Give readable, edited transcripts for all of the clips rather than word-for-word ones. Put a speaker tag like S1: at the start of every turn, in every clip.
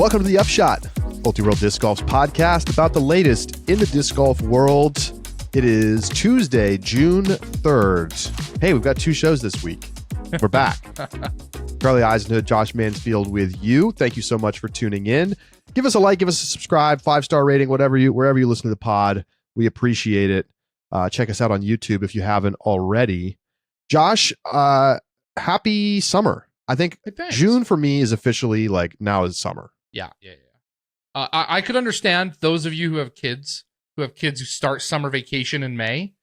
S1: Welcome to the Upshot, Multi-World Disc Golf's podcast about the latest in the disc golf world. It is Tuesday, June 3rd. Hey, we've got two shows this week. We're back. Eisenhood, Josh Mansfield with you. Thank you so much for tuning in. Give us a like, give us a subscribe, 5-star rating, wherever you listen to the pod. We appreciate it. Check us out on YouTube if you haven't already. Josh, happy summer. I think June for me is officially like now is summer.
S2: Yeah. I could understand those of you who have kids who start summer vacation in May.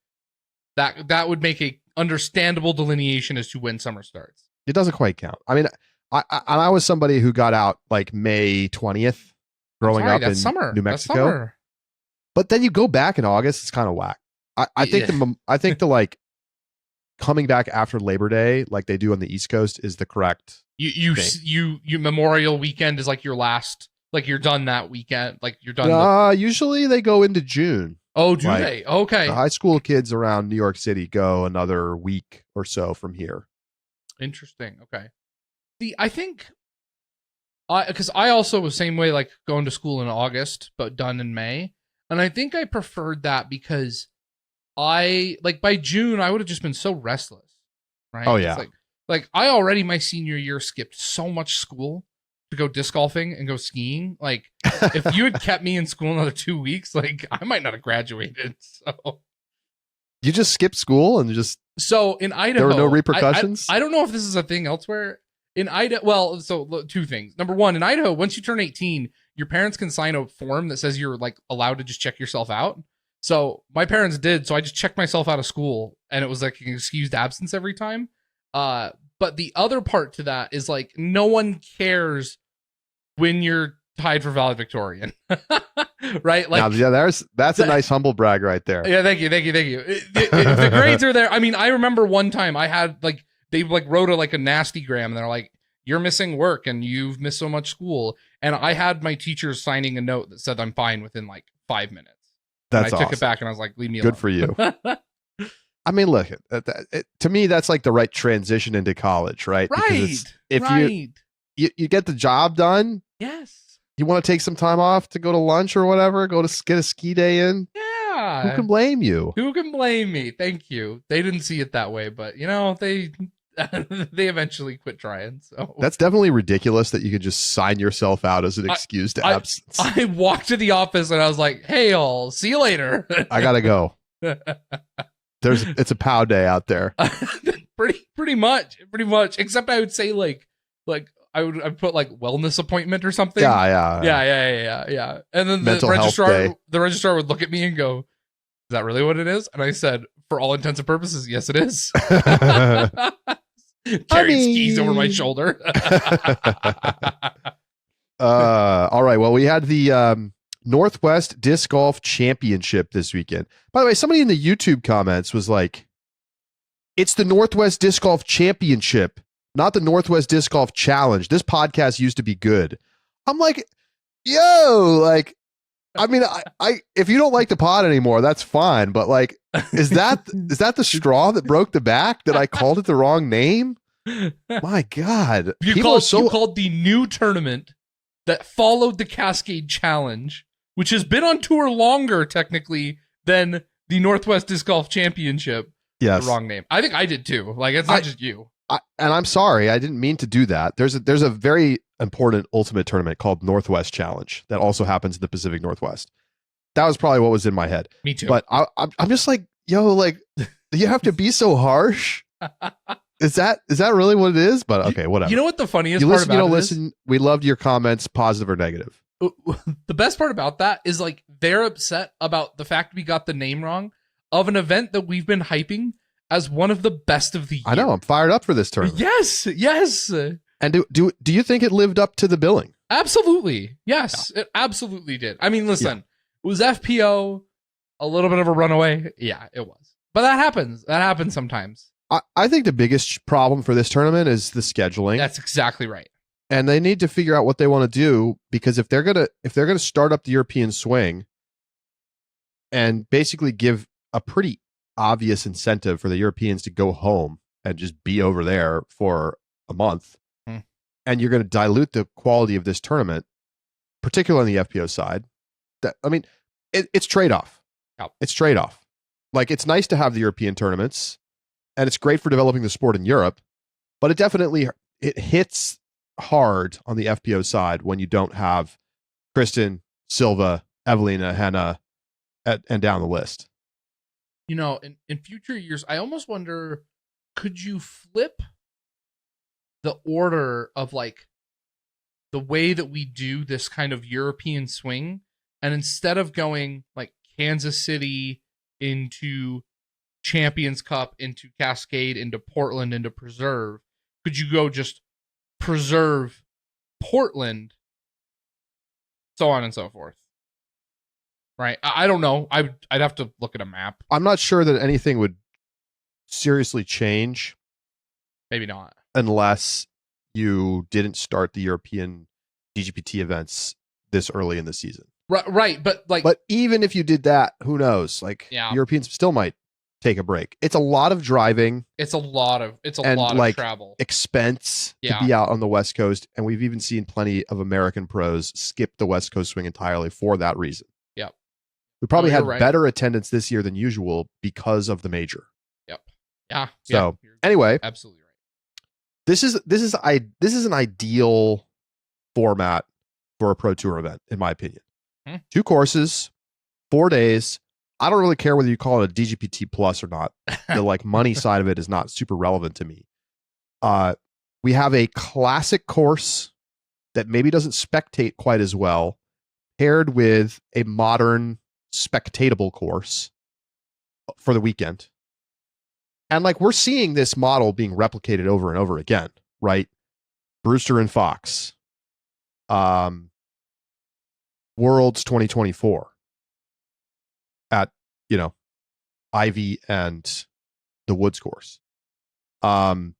S2: That would make a understandable delineation as to when summer starts.
S1: It doesn't quite count. I mean, I was somebody who got out like May 20th growing up in New Mexico. But then you go back in August, it's kind of whack. I think the like coming back after Labor Day, like they do on the East Coast, is the correct. You
S2: Memorial Weekend is like your last, like you're done that weekend, like you're done.
S1: Usually they go into June.
S2: Oh, do they? Okay.
S1: The high school kids around New York City go another week or so from here.
S2: Interesting. Okay. I think because I also was the same way, like going to school in August, but done in May. And I think I preferred that because by June, I would have just been so restless. Right.
S1: Oh, yeah.
S2: It's like I already my senior year skipped so much school to go disc golfing and go skiing. Like if you had kept me in school another 2 weeks, like I might not have graduated. So
S1: you just skipped school and just.
S2: So in Idaho,
S1: there were no repercussions.
S2: I don't know if this is a thing elsewhere in Idaho. Well, so two things. Number one, in Idaho, once you turn 18, your parents can sign a form that says you're like allowed to just check yourself out. So my parents did. So I just checked myself out of school and it was like an excused absence every time. But the other part to that is like no one cares when you're tied for valedictorian, right? Like,
S1: now, yeah, that's a nice humble brag right there.
S2: Yeah, thank you. If the grades are there, I mean, I remember one time I had like they like wrote a nasty gram and they're like, "You're missing work and you've missed so much school," and I had my teachers signing a note that said I'm fine within like 5 minutes.
S1: That's
S2: I took it back and I was like, "Leave me
S1: Good
S2: alone."
S1: for you. I mean, look, to me, that's like the right transition into college, right?
S2: Right.
S1: If you get the job done,
S2: yes.
S1: You want to take some time off to go to lunch or whatever, get a ski day in.
S2: Yeah.
S1: Who can blame you?
S2: Who can blame me? Thank you. They didn't see it that way, but they eventually quit trying. So
S1: that's definitely ridiculous that you could just sign yourself out as an excuse to absence.
S2: I walked to the office and I was like, "Hey, all, see you later."
S1: I gotta go. It's a POW day out there.
S2: pretty much. Except I would say like I'd put like wellness appointment or something. Yeah. And then the registrar would look at me and go, "Is that really what it is?" And I said, "For all intents and purposes, yes, it is." Carrying skis over my shoulder.
S1: All right. Well, we had the Northwest Disc Golf Championship this weekend. By the way, somebody in the YouTube comments was like, "It's the Northwest Disc Golf Championship, not the Northwest Disc Golf Challenge. This podcast used to be good." I'm like, yo, like, I mean, I if you don't like the pod anymore, that's fine. But like, is that the straw that broke the back that I called it the wrong name? My God.
S2: You called the new tournament that followed the Cascade Challenge, which has been on tour longer technically than the Northwest Disc Golf Championship.
S1: Yes.
S2: The wrong name. I think I did too. Like, it's not just you.
S1: And I'm sorry, I didn't mean to do that. There's a very important ultimate tournament called Northwest Challenge that also happens in the Pacific Northwest. That was probably what was in my head.
S2: Me too.
S1: But I'm just like, yo, like, you have to be so harsh. Is that really what it is? But okay, whatever.
S2: You know what the funniest
S1: part
S2: about it
S1: listen.
S2: Is?
S1: We loved your comments, positive or negative.
S2: The best part about that is like they're upset about the fact we got the name wrong of an event that we've been hyping as one of the best of the year.
S1: I know. I'm fired up for this tournament.
S2: Yes.
S1: And do you think it lived up to the billing?
S2: Absolutely. Yes, It absolutely did. I mean, listen, It was FPO, a little bit of a runaway. Yeah, it was. But that happens. That happens sometimes.
S1: I think the biggest problem for this tournament is the scheduling.
S2: That's exactly right.
S1: And they need to figure out what they want to do, because if they're gonna start up the European swing and basically give a pretty obvious incentive for the Europeans to go home and just be over there for a month, and you're going to dilute the quality of this tournament, particularly on the FPO side. It's trade-off.
S2: Yep.
S1: It's trade-off. Like, it's nice to have the European tournaments, and it's great for developing the sport in Europe, but it hits hard on the FPO side when you don't have Kristen, Silva, Evelina, Henna, and down the list.
S2: In future years, I almost wonder, could you flip the order of like the way that we do this kind of European swing, and instead of going like Kansas City into Champions Cup, into Cascade, into Portland, into Preserve, could you go just Preserve, Portland, so on and so forth? Right? I don't know. I'd have to look at a map.
S1: I'm not sure that anything would seriously change.
S2: Maybe not.
S1: Unless you didn't start the European DGPT events this early in the season.
S2: Right.
S1: But even if you did that, who knows? Like, Europeans still might take a break. It's a lot of driving.
S2: It's a lot of travel.
S1: Expense to be out on the West Coast. And we've even seen plenty of American pros skip the West Coast swing entirely for that reason.
S2: Yep.
S1: We probably had better attendance this year than usual because of the major.
S2: Yep. Yeah.
S1: So anyway,
S2: absolutely right.
S1: This is an ideal format for a Pro Tour event, in my opinion. 2 courses, 4 days. I don't really care whether you call it a DGPT plus or not. The like money side of it is not super relevant to me. We have a classic course that maybe doesn't spectate quite as well, paired with a modern spectatable course for the weekend. And like, we're seeing this model being replicated over and over again, right? Brewster and Fox, Worlds 2024 at, Ivy and the Woods course. Maybe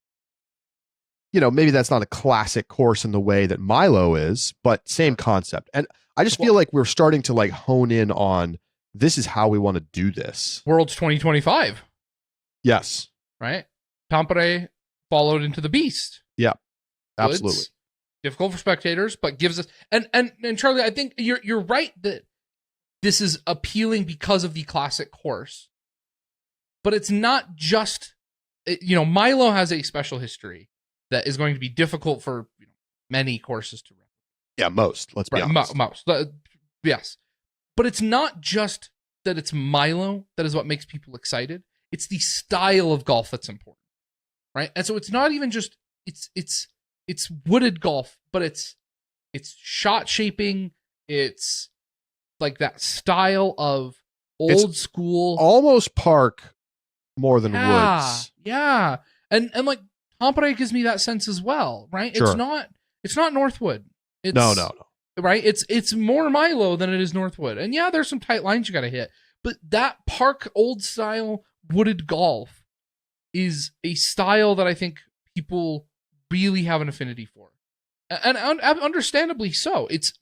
S1: that's not a classic course in the way that Milo is, but same concept. And I just feel like we're starting to like hone in on, this is how we want to do this.
S2: Worlds 2025.
S1: Yes.
S2: Right? Tampere followed into the beast.
S1: Yeah. Absolutely.
S2: Woods, difficult for spectators, but gives us and Charlie, I think you're right that this is appealing because of the classic course. But it's not just Milo has a special history that is going to be difficult for many courses to replicate.
S1: Yeah, most. Let's be honest.
S2: Most. Yes. But it's not just that it's Milo that is what makes people excited. It's the style of golf that's important. Right? And so it's not even just it's wooded golf, but it's shot shaping, it's like that style of old school,
S1: almost park more than woods.
S2: Yeah. And like Tampere gives me that sense as well, right? Sure. It's not Northwood. It's,
S1: no.
S2: Right? It's more Milo than it is Northwood. And yeah, there's some tight lines you got to hit, but that park old style wooded golf is a style that I think people really have an affinity for. And understandably so. It's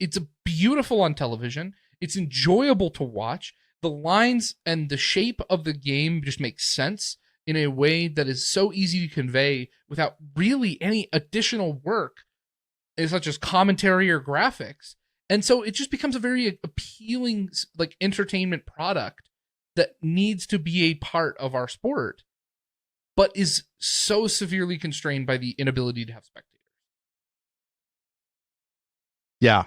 S2: beautiful on television. It's enjoyable to watch. The lines and the shape of the game just make sense in a way that is so easy to convey without really any additional work, such as commentary or graphics. And so it just becomes a very appealing, like, entertainment product that needs to be a part of our sport, but is so severely constrained by the inability to have spectators.
S1: Yeah.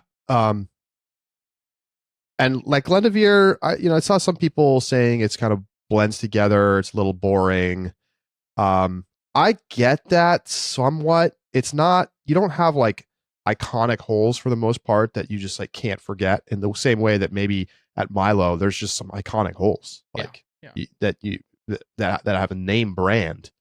S1: And like Glendovier, I saw some people saying it's kind of blends together. It's a little boring. I get that somewhat. It's not, you don't have like iconic holes for the most part that you just like can't forget in the same way that maybe at Milo, there's just some iconic holes like that have a name brand.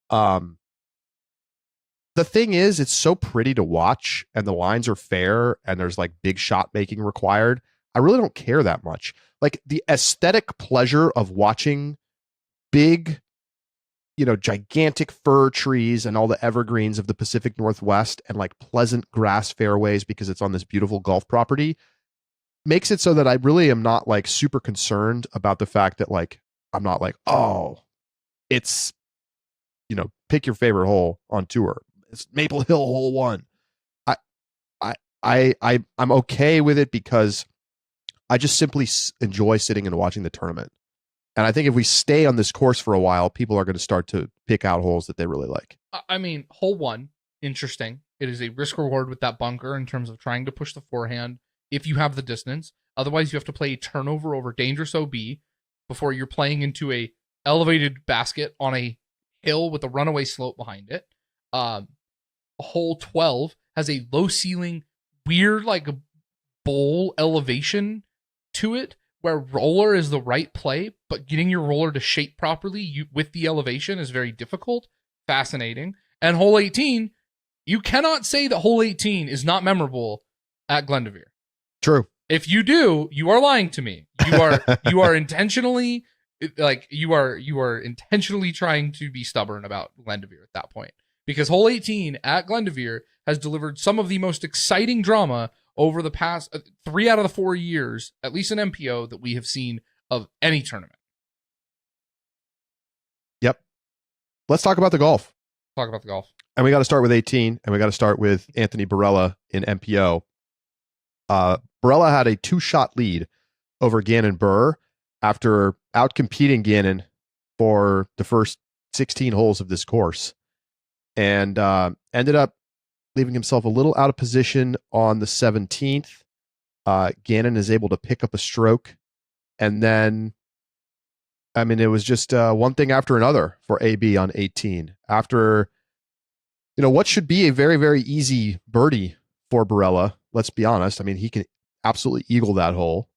S1: The thing is, it's so pretty to watch and the lines are fair and there's like big shot making required. I really don't care that much. Like the aesthetic pleasure of watching big, gigantic fir trees and all the evergreens of the Pacific Northwest and like pleasant grass fairways because it's on this beautiful golf property makes it so that I really am not like super concerned about the fact that like, I'm not like, oh, it's, pick your favorite hole on tour. It's Maple Hill hole 1. I'm okay with it because I just simply enjoy sitting and watching the tournament. And I think if we stay on this course for a while, people are going to start to pick out holes that they really like.
S2: I mean, hole 1, interesting. It is a risk reward with that bunker in terms of trying to push the forehand if you have the distance. Otherwise, you have to play a turnover over dangerous OB before you're playing into a elevated basket on a hill with a runaway slope behind it. Hole 12 has a low ceiling, weird like bowl elevation to it, where roller is the right play, but getting your roller to shape properly with the elevation is very difficult. Fascinating. And hole 18, you cannot say that hole 18 is not memorable at Glendoveer.
S1: True.
S2: If you do, you are lying to me. You are intentionally you are intentionally trying to be stubborn about Glendoveer at that point. Because hole 18 at Glendoveer has delivered some of the most exciting drama over the past 3 out of the 4 years, at least in MPO, that we have seen of any tournament.
S1: Yep. Let's talk about the golf.
S2: Talk about the golf.
S1: And we got to start with 18, and we got to start with Anthony Barella in MPO. Barella had a 2-shot lead over Gannon Burr after outcompeting Gannon for the first 16 holes of this course, and ended up leaving himself a little out of position on the 17th. Gannon is able to pick up a stroke, and then, I mean, it was just one thing after another for AB on 18. After, what should be a very, very easy birdie for Barella, let's be honest. I mean, he can absolutely eagle that hole.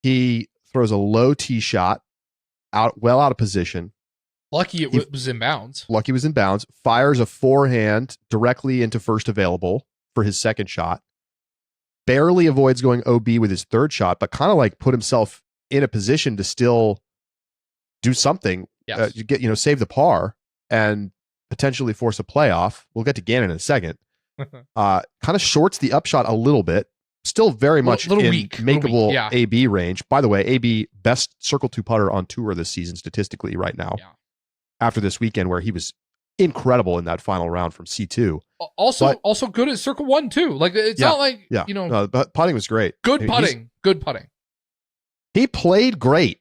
S1: He throws a low tee shot out of position.
S2: Lucky it was in bounds.
S1: Lucky was in bounds. Fires a forehand directly into first available for his second shot. Barely avoids going OB with his third shot, but kind of like put himself in a position to still do something.
S2: Yes.
S1: Save the par and potentially force a playoff. We'll get to Gannon in a second. Kind of shorts the upshot a little bit. Still very much in makeable
S2: yeah.
S1: AB range. By the way, AB best circle 2 putter on tour this season statistically right now.
S2: Yeah.
S1: After this weekend where he was incredible in that final round from C2.
S2: Also good at circle 1 too. Like it's not like
S1: but putting was great.
S2: Good putting.
S1: He played great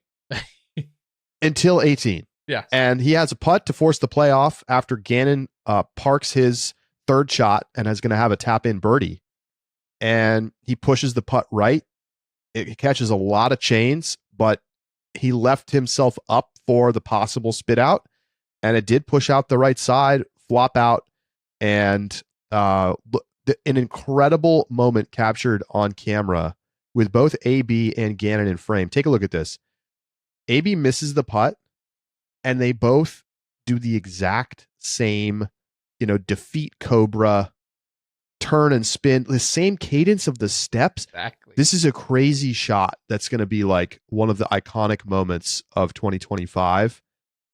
S1: until 18.
S2: Yeah.
S1: And he has a putt to force the playoff after Gannon parks his third shot and is going to have a tap in birdie. And he pushes the putt right. It catches a lot of chains, but he left himself up for the possible spit out. And it did push out the right side, flop out, and an incredible moment captured on camera with both AB and Gannon in frame. Take a look at this. AB misses the putt, and they both do the exact same, defeat Cobra, turn and spin, the same cadence of the steps.
S2: Exactly.
S1: This is a crazy shot that's going to be like one of the iconic moments of 2025.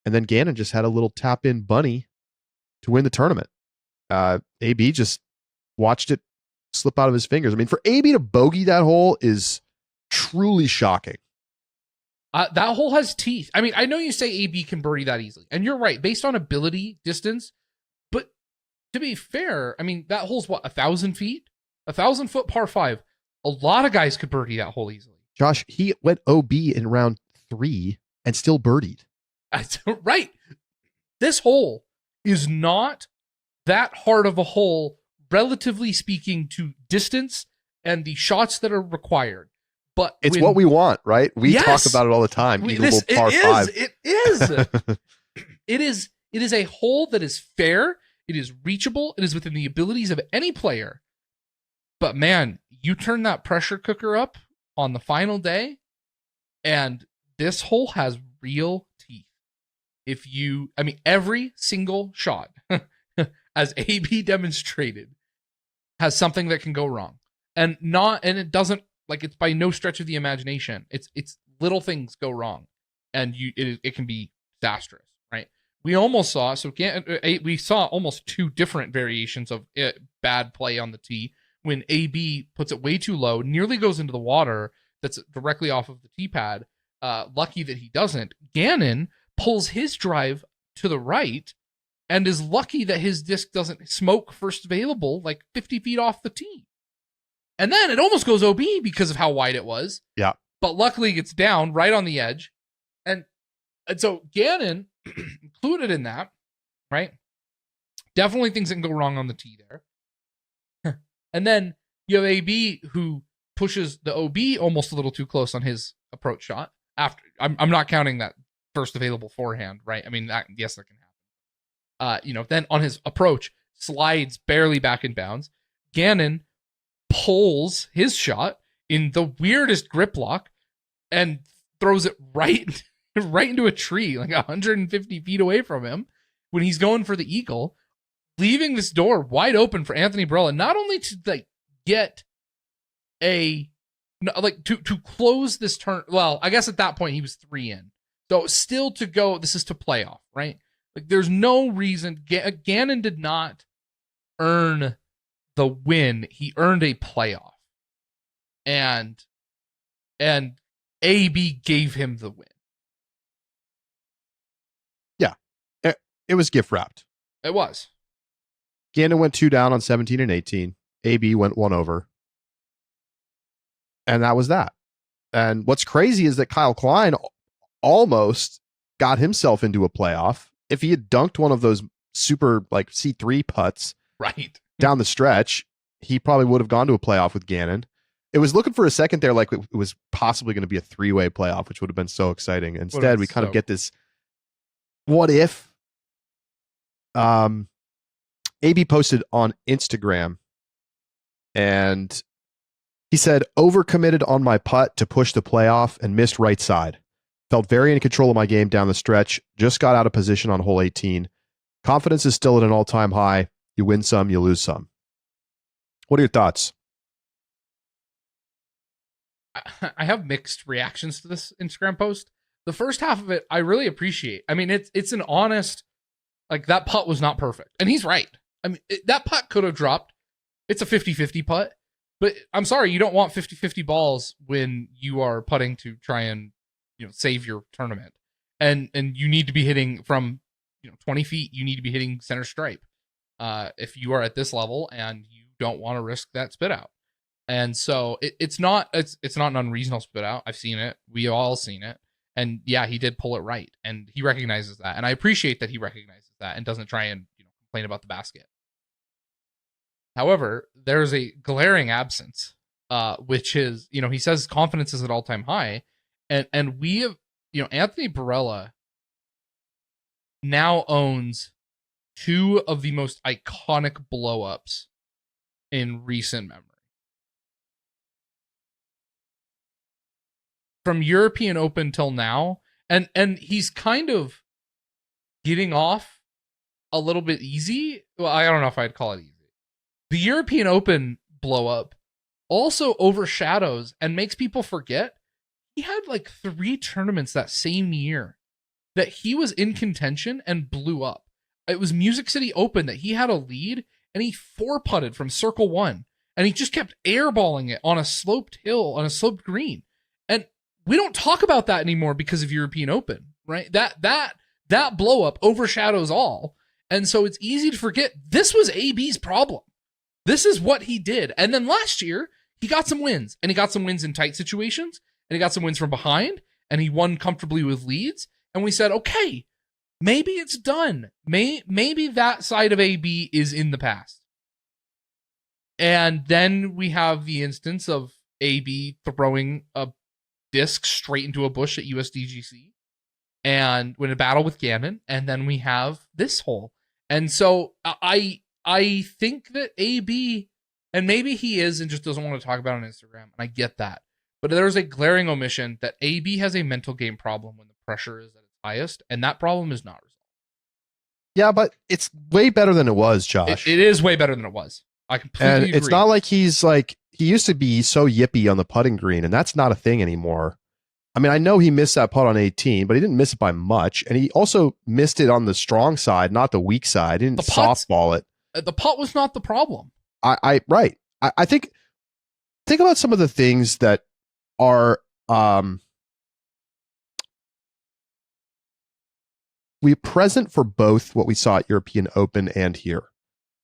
S1: And then Gannon just had a little tap in bunny to win the tournament. AB just watched it slip out of his fingers. I mean, for AB to bogey that hole is truly shocking.
S2: That hole has teeth. I mean, I know you say AB can birdie that easily, and you're right, based on ability, distance. But to be fair, I mean, that hole's 1,000 feet? 1,000-foot par 5. A lot of guys could birdie that hole easily.
S1: Josh, he went OB in round 3 and still birdied.
S2: Right. This hole is not that hard of a hole, relatively speaking, to distance and the shots that are required. But
S1: it's what we want, right? We talk about it all the time. Par 5.
S2: It is. It is a hole that is fair. It is reachable. It is within the abilities of any player. But man, you turn that pressure cooker up on the final day, and this hole has real teeth. Every single shot, as AB demonstrated, has something that can go wrong. And it doesn't, like, it's by no stretch of the imagination. It's little things go wrong, and it can be disastrous, right? We almost saw almost 2 different variations of bad play on the tee when AB puts it way too low, nearly goes into the water that's directly off of the tee pad. Lucky that he doesn't. Gannon pulls his drive to the right and is lucky that his disc doesn't smoke first available like 50 feet off the tee. And then it almost goes OB because of how wide it was.
S1: Yeah.
S2: But luckily it gets down right on the edge. And so Gannon included in that, right? Definitely things that can go wrong on the tee there. And then you have AB who pushes the OB almost a little too close on his approach shot. After I'm not counting that first available forehand, right? I mean, yes, that can happen. Then on his approach, slides barely back in bounds. Gannon pulls his shot in the weirdest grip lock and throws it right into a tree, like 150 feet away from him when he's going for the eagle, leaving this door wide open for Anthony Barela, not only to like get to close this turn. Well, I guess at that point he was 3 in. So still to go, this is to playoff, right? Like there's no reason. Gannon did not earn the win. He earned a playoff. And AB gave him the win.
S1: Yeah. It was gift wrapped.
S2: It was.
S1: Gannon went 2 down on 17 and 18. AB went 1 over. And that was that. And what's crazy is that Kyle Klein almost got himself into a playoff. If he had dunked one of those super like C3 putts
S2: right
S1: down the stretch, he probably would have gone to a playoff with Gannon. It was looking for a second there like it was possibly going to be a 3-way playoff, which would have been so exciting. Instead, we kind of get this what if. AB posted on Instagram and he said, overcommitted on my putt to push the playoff and missed right side. Felt very in control of my game down the stretch. Just got out of position on hole 18. Confidence is still at an all-time high. You win some, you lose some. What are your thoughts?
S2: I have mixed reactions to this Instagram post. The first half of it, I really appreciate. I mean, it's an honest, like that putt was not perfect. And he's right. I mean, that putt could have dropped. It's a 50-50 putt. But I'm sorry, you don't want 50-50 balls when you are putting to try and save your tournament. And you need to be hitting from 20 feet. You need to be hitting center stripe if you are at this level and you don't want to risk that spit out. And so it's not an unreasonable spit out. I've seen it. We all seen it. And yeah, he did pull it right, and he recognizes that. And I appreciate that he recognizes that and doesn't try and complain about the basket. However, there's a glaring absence, which is, he says confidence is at all-time high. And we have, Anthony Barela now owns 2 of the most iconic blow-ups in recent memory. From European Open till now, and he's kind of getting off a little bit easy. Well, I don't know if I'd call it easy. The European Open blow up also overshadows and makes people forget he had like 3 tournaments that same year that he was in contention and blew up. It was Music City Open that he had a lead and he 4-putted from circle 1 and he just kept airballing it on a sloped hill, on a sloped green. And we don't talk about that anymore because of European Open, right? That blow up overshadows all. And so it's easy to forget this was AB's problem. This is what he did. And then last year, he got some wins. And he got some wins in tight situations. And he got some wins from behind. And he won comfortably with leads. And we said, okay, maybe it's done. Maybe that side of AB is in the past. And then we have the instance of AB throwing a disc straight into a bush at USDGC. And win a battle with Gannon. And then we have this hole. And so I think that AB, and maybe he is and just doesn't want to talk about it on Instagram, and I get that. But there's a glaring omission that AB has a mental game problem when the pressure is at its highest, and that problem is not resolved.
S1: Yeah, but it's way better than it was, Josh.
S2: It is way better than it was. I completely agree.
S1: It's not like he used to be so yippy on the putting green, and that's not a thing anymore. I mean, I know he missed that putt on 18, but he didn't miss it by much, and he also missed it on the strong side, not the weak side. He didn't softball it.
S2: The putt was not the problem.
S1: I think about some of the things that are we present for both what we saw at European Open and here.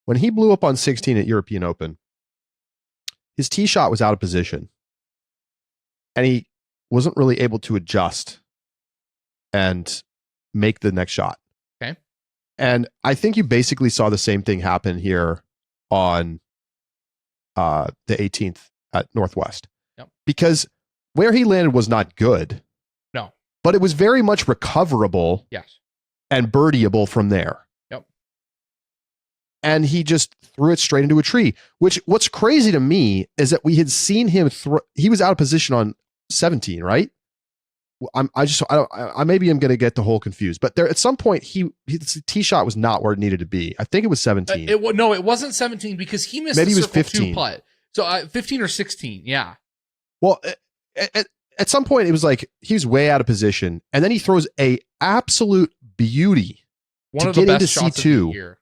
S1: When he blew up on 16 at European Open, his tee shot was out of position, and he wasn't really able to adjust and make the next shot.
S2: Okay.
S1: And I think you basically saw the same thing happen here on the 18th at Northwest.
S2: Yep.
S1: Because where he landed was not good.
S2: No.
S1: But it was very much recoverable.
S2: Yes.
S1: And birdieable from there.
S2: Yep.
S1: And he just threw it straight into a tree, which what's crazy to me is that we had seen him he was out of position on 17, right? I maybe I'm going to get the whole confused, but there at some point his tee shot was not where it needed to be. I think it was 17.
S2: It wasn't 17 because he missed
S1: maybe
S2: the
S1: it was 15
S2: putt. So 15 or 16, yeah.
S1: Well, at some point it was like he was way out of position, and then he throws a absolute beauty
S2: One
S1: to
S2: of the
S1: get into
S2: best shots
S1: C2
S2: of the year.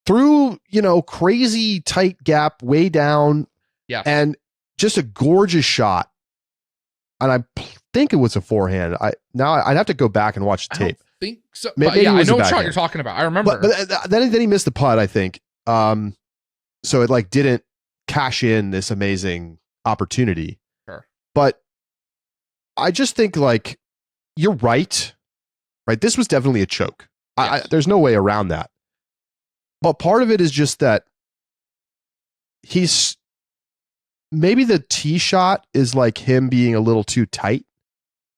S1: Through crazy tight gap way down,
S2: yeah,
S1: and just a gorgeous shot. And I think it was a forehand. I'd have to go back and watch the tape.
S2: I think so.
S1: Maybe
S2: yeah, I know
S1: what
S2: what shot you're talking about. I remember.
S1: But then he missed the putt, I think. So it like didn't cash in this amazing opportunity.
S2: Sure.
S1: But I just think like you're right. Right. This was definitely a choke.
S2: Yes.
S1: There's no way around that. But part of it is just that maybe the tee shot is like him being a little too tight.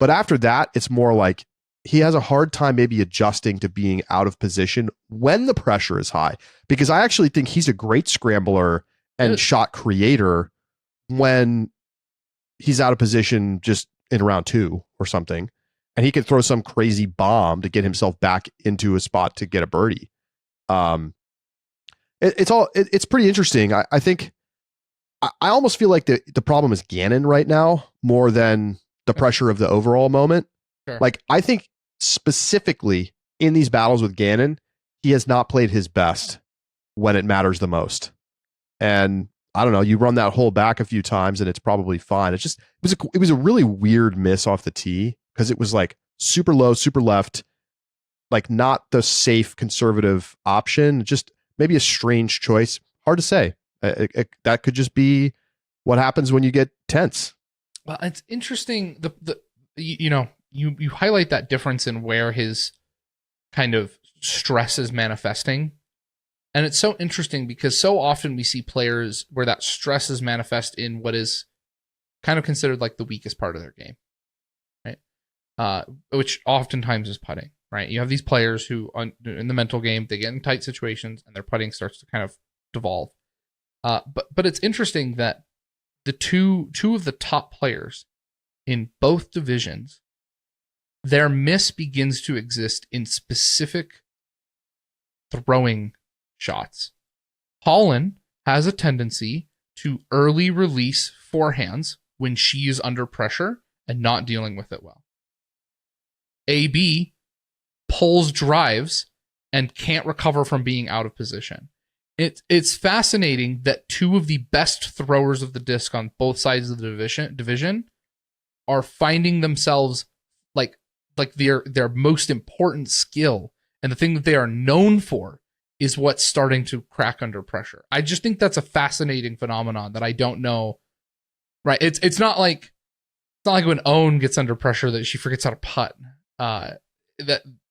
S1: But after that, it's more like he has a hard time maybe adjusting to being out of position when the pressure is high. Because I actually think he's a great scrambler and shot creator when he's out of position just in round 2 or something. And he could throw some crazy bomb to get himself back into a spot to get a birdie. It's pretty interesting. I think I almost feel like the problem is Gannon right now more than the pressure of the overall moment.
S2: Sure.
S1: Like I think specifically in these battles with Gannon, he has not played his best when it matters the most. And I don't know, you run that hole back a few times and it's probably fine. It was a really weird miss off the tee because it was like super low, super left, like not the safe conservative option, just maybe a strange choice. Hard to say. That could just be what happens when you get tense.
S2: Well, it's interesting. You highlight that difference in where his kind of stress is manifesting. And it's so interesting because so often we see players where that stress is manifest in what is kind of considered like the weakest part of their game, right? Which oftentimes is putting, right? You have these players who in the mental game, they get in tight situations and their putting starts to kind of devolve. But it's interesting that the two of the top players in both divisions, their miss begins to exist in specific throwing shots. Holyn has a tendency to early release forehands when she is under pressure and not dealing with it well. AB pulls drives and can't recover from being out of position. It's fascinating that two of the best throwers of the disc on both sides of the division are finding themselves like their most important skill and the thing that they are known for is what's starting to crack under pressure. I just think that's a fascinating phenomenon that I don't know. Right? It's not like when Owen gets under pressure that she forgets how to putt.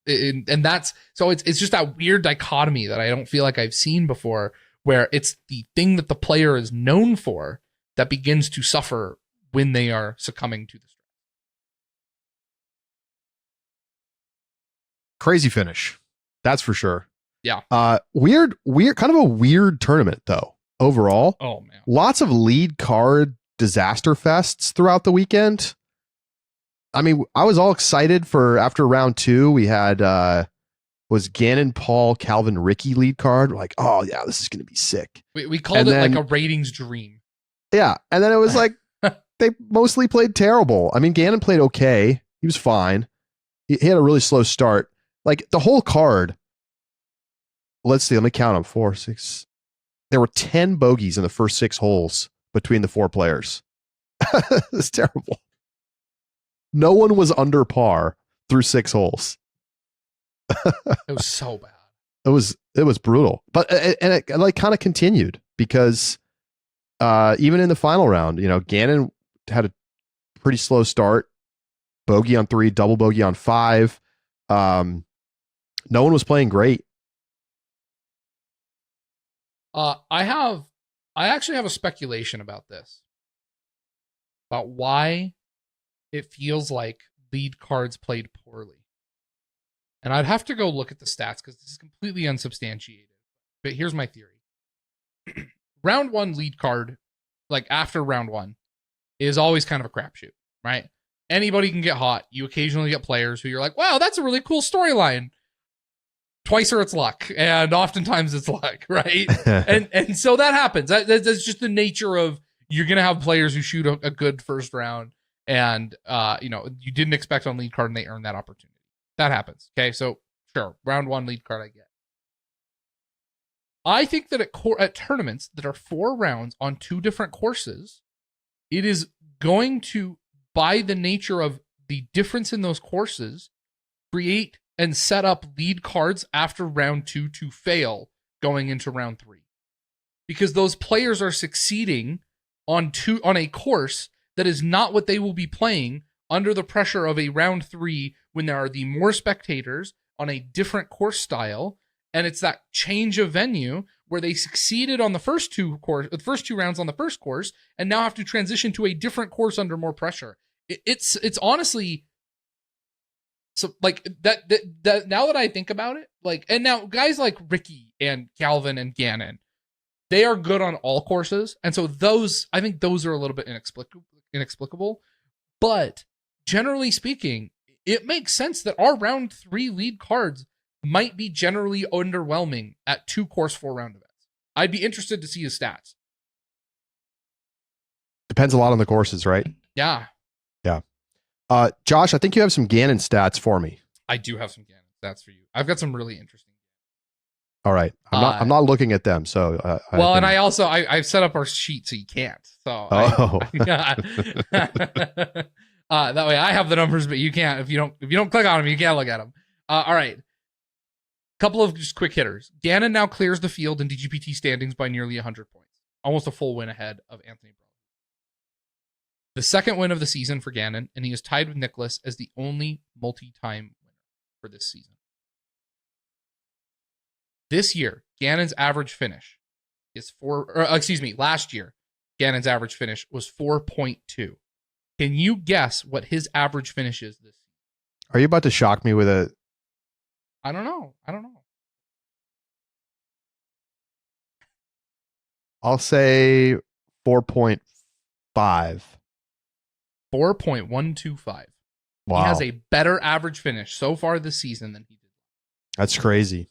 S2: That's so it's just that weird dichotomy that I don't feel like I've seen before, where it's the thing that the player is known for that begins to suffer when they are succumbing to the stress.
S1: Crazy finish, that's for sure.
S2: Yeah.
S1: Weird, kind of a weird tournament though. Overall,
S2: oh man,
S1: lots of lead card disaster fests throughout the weekend. I mean, I was all excited for after round 2. We had was Gannon, Paul, Calvin, Ricky lead card. We're like, oh yeah, this is going to be sick.
S2: We called it like a ratings dream.
S1: Yeah, and then it was like they mostly played terrible. I mean, Gannon played okay. He was fine. He had a really slow start. Like the whole card. Let's see. Let me count them. 4, 6. There were 10 bogeys in the first 6 holes between the 4 players. It's terrible. No one was under par through 6 holes.
S2: It was so bad.
S1: It was brutal. But it like kind of continued because even in the final round, Gannon had a pretty slow start. Bogey on 3, double bogey on 5. No one was playing great.
S2: I actually have a speculation about this, about why it feels like lead cards played poorly. And I'd have to go look at the stats because this is completely unsubstantiated. But here's my theory. Round 1 lead card, like after round 1, is always kind of a crapshoot, right? Anybody can get hot. You occasionally get players who you're like, wow, that's a really cool storyline. Twice or it's luck, and oftentimes it's luck, right? and so that happens. That's just the nature of, you're gonna have players who shoot a good first round, and you didn't expect on lead card, and they earn that opportunity. That happens. Okay, so sure, round 1 lead card I get. I think that at tournaments that are 4 rounds on 2 different courses, it is going to, by the nature of the difference in those courses, create and set up lead cards after round 2 to fail going into round 3. Because those players are succeeding on a course that is not what they will be playing under the pressure of a round 3 when there are the more spectators on a different course style. And it's that change of venue where they succeeded on the first 2 rounds on the first course, and now have to transition to a different course under more pressure. It's honestly, so like that now that I think about it, like, and now guys like Ricky and Calvin and Gannon, they are good on all courses, and so I think those are a little bit inexplicable. But generally speaking, it makes sense that our round 3 lead cards might be generally underwhelming at 2 course 4-round events. I'd be interested to see his stats.
S1: Depends a lot on the courses, right?
S2: Yeah.
S1: Josh, I think you have some Gannon stats for me.
S2: I do have some Gannon stats for you. I've got some really interesting.
S1: All right. I'm not looking at them. So,
S2: and I also, I've set up our sheet so you can't. So, that way I have the numbers, but you can't. If you don't click on them, you can't look at them. All right. Couple of just quick hitters. Gannon now clears the field in DGPT standings by nearly 100 points. Almost a full win ahead of Anthony Brown. The second win of the season for Gannon, and he is tied with Nicholas as the only multi-time winner for this season. This year, Gannon's average finish is last year, Gannon's average finish was 4.2. Can you guess what his average finish is this season?
S1: Are you about to shock me with a...
S2: I don't know.
S1: I'll say 4.5.
S2: 4.125.
S1: Wow.
S2: He has a better average finish so far this season than he did.
S1: That's crazy.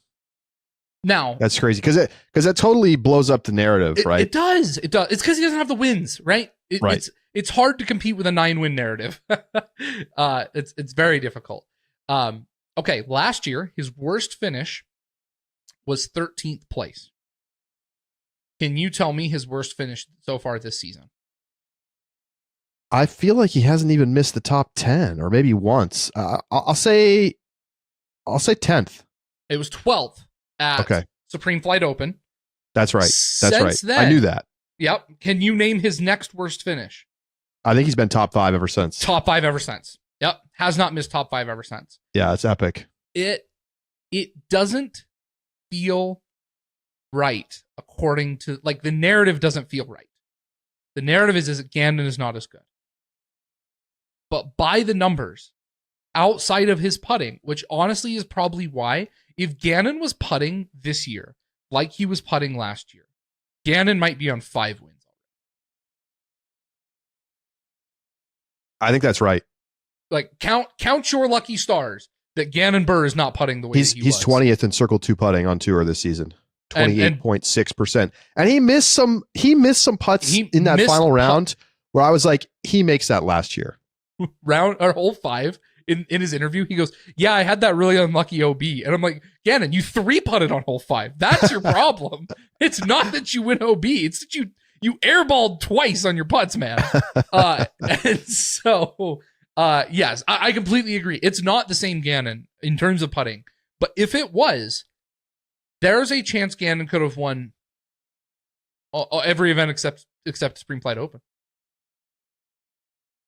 S2: Now,
S1: that's crazy because that totally blows up the narrative, right?
S2: It does. It's because he doesn't have the wins, right?
S1: Right.
S2: It's hard to compete with a 9-win narrative. It's very difficult. Okay, last year his worst finish was 13th place. Can you tell me his worst finish so far this season?
S1: I feel like he hasn't even missed the top 10, or maybe once. I'll say 10th.
S2: It was 12th at Supreme Flight Open.
S1: That's right.
S2: Since then,
S1: I knew that.
S2: Yep. Can you name his next worst finish?
S1: I think he's been top 5 ever since.
S2: Top 5 ever since. Yep. Has not missed top 5 ever since.
S1: Yeah, it's epic.
S2: It doesn't feel right according to, like, the narrative doesn't feel right. The narrative is that Gannon is not as good. But by the numbers, outside of his putting, which honestly is probably why, if Gannon was putting this year like he was putting last year, Gannon might be on 5 wins already.
S1: I think that's right.
S2: Like, count your lucky stars that Gannon Burr is not putting the way that he was.
S1: He's 20th in Circle 2 putting on tour this season. 28.6%. And he missed some putts in that final round where I was like, he makes that last year.
S2: Hole 5 in his interview, he goes, yeah, I had that really unlucky OB. And I'm like, Gannon, you 3-putted on hole 5. That's your problem. It's not that you win OB. It's that you airballed twice on your putts, man. And so, yes, I completely agree. It's not the same Gannon in terms of putting. But if it was, there's a chance Gannon could have won every event except accept Supreme Flight Open.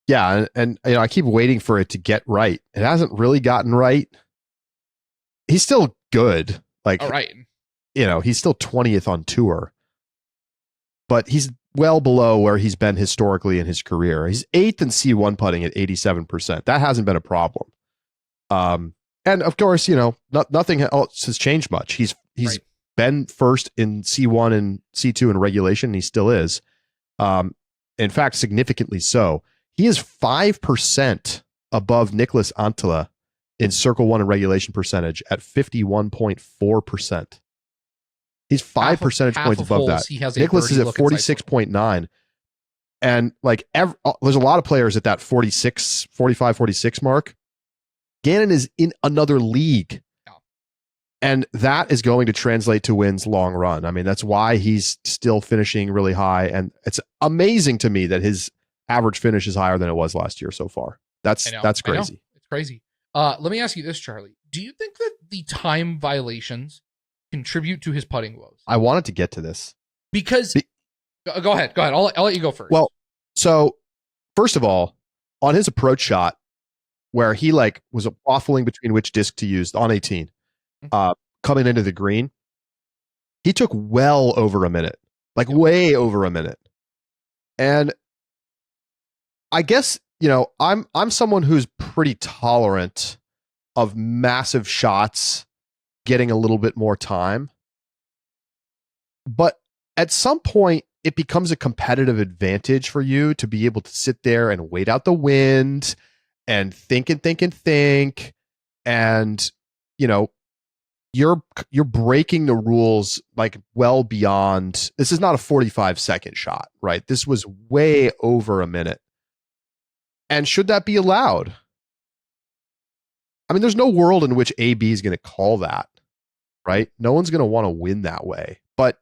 S1: Yeah, and I keep waiting for it to get right. It hasn't really gotten right. He's still good. Like,
S2: all right,
S1: he's still 20th on tour, but he's well below where he's been historically in his career. He's 8th in C1 putting at 87%. That hasn't been a problem. And of course, nothing else has changed much. He's
S2: right.
S1: been first in C1 and C2 in regulation, and he still is. In fact, significantly so. He is 5% above Nicholas Antela in Circle 1 and regulation percentage at 51.4%. He's 5 percentage points above that. Nicholas is at 46.9. And like there's a lot of players at that 45, 46 mark. Gannon is in another league. Yeah. And that is going to translate to wins long run. I mean, that's why he's still finishing really high. And it's amazing to me that his average finish is higher than it was last year so far. That's crazy.
S2: It's crazy. Let me ask you this, Charlie. Do you think that the time violations contribute to his putting woes?
S1: I wanted to get to this.
S2: Because go ahead. I'll let you go first.
S1: Well, so first of all, on his approach shot, where he was waffling between which disc to use on 18, coming into the green, he took well over a minute, way over a minute. And I guess, I'm someone who's pretty tolerant of massive shots getting a little bit more time. But at some point, it becomes a competitive advantage for you to be able to sit there and wait out the wind and think. And, you're breaking the rules well beyond. This is not a 45-second shot, right? This was way over a minute. And should that be allowed? I mean, there's no world in which AB is going to call that, right? No one's going to want to win that way. But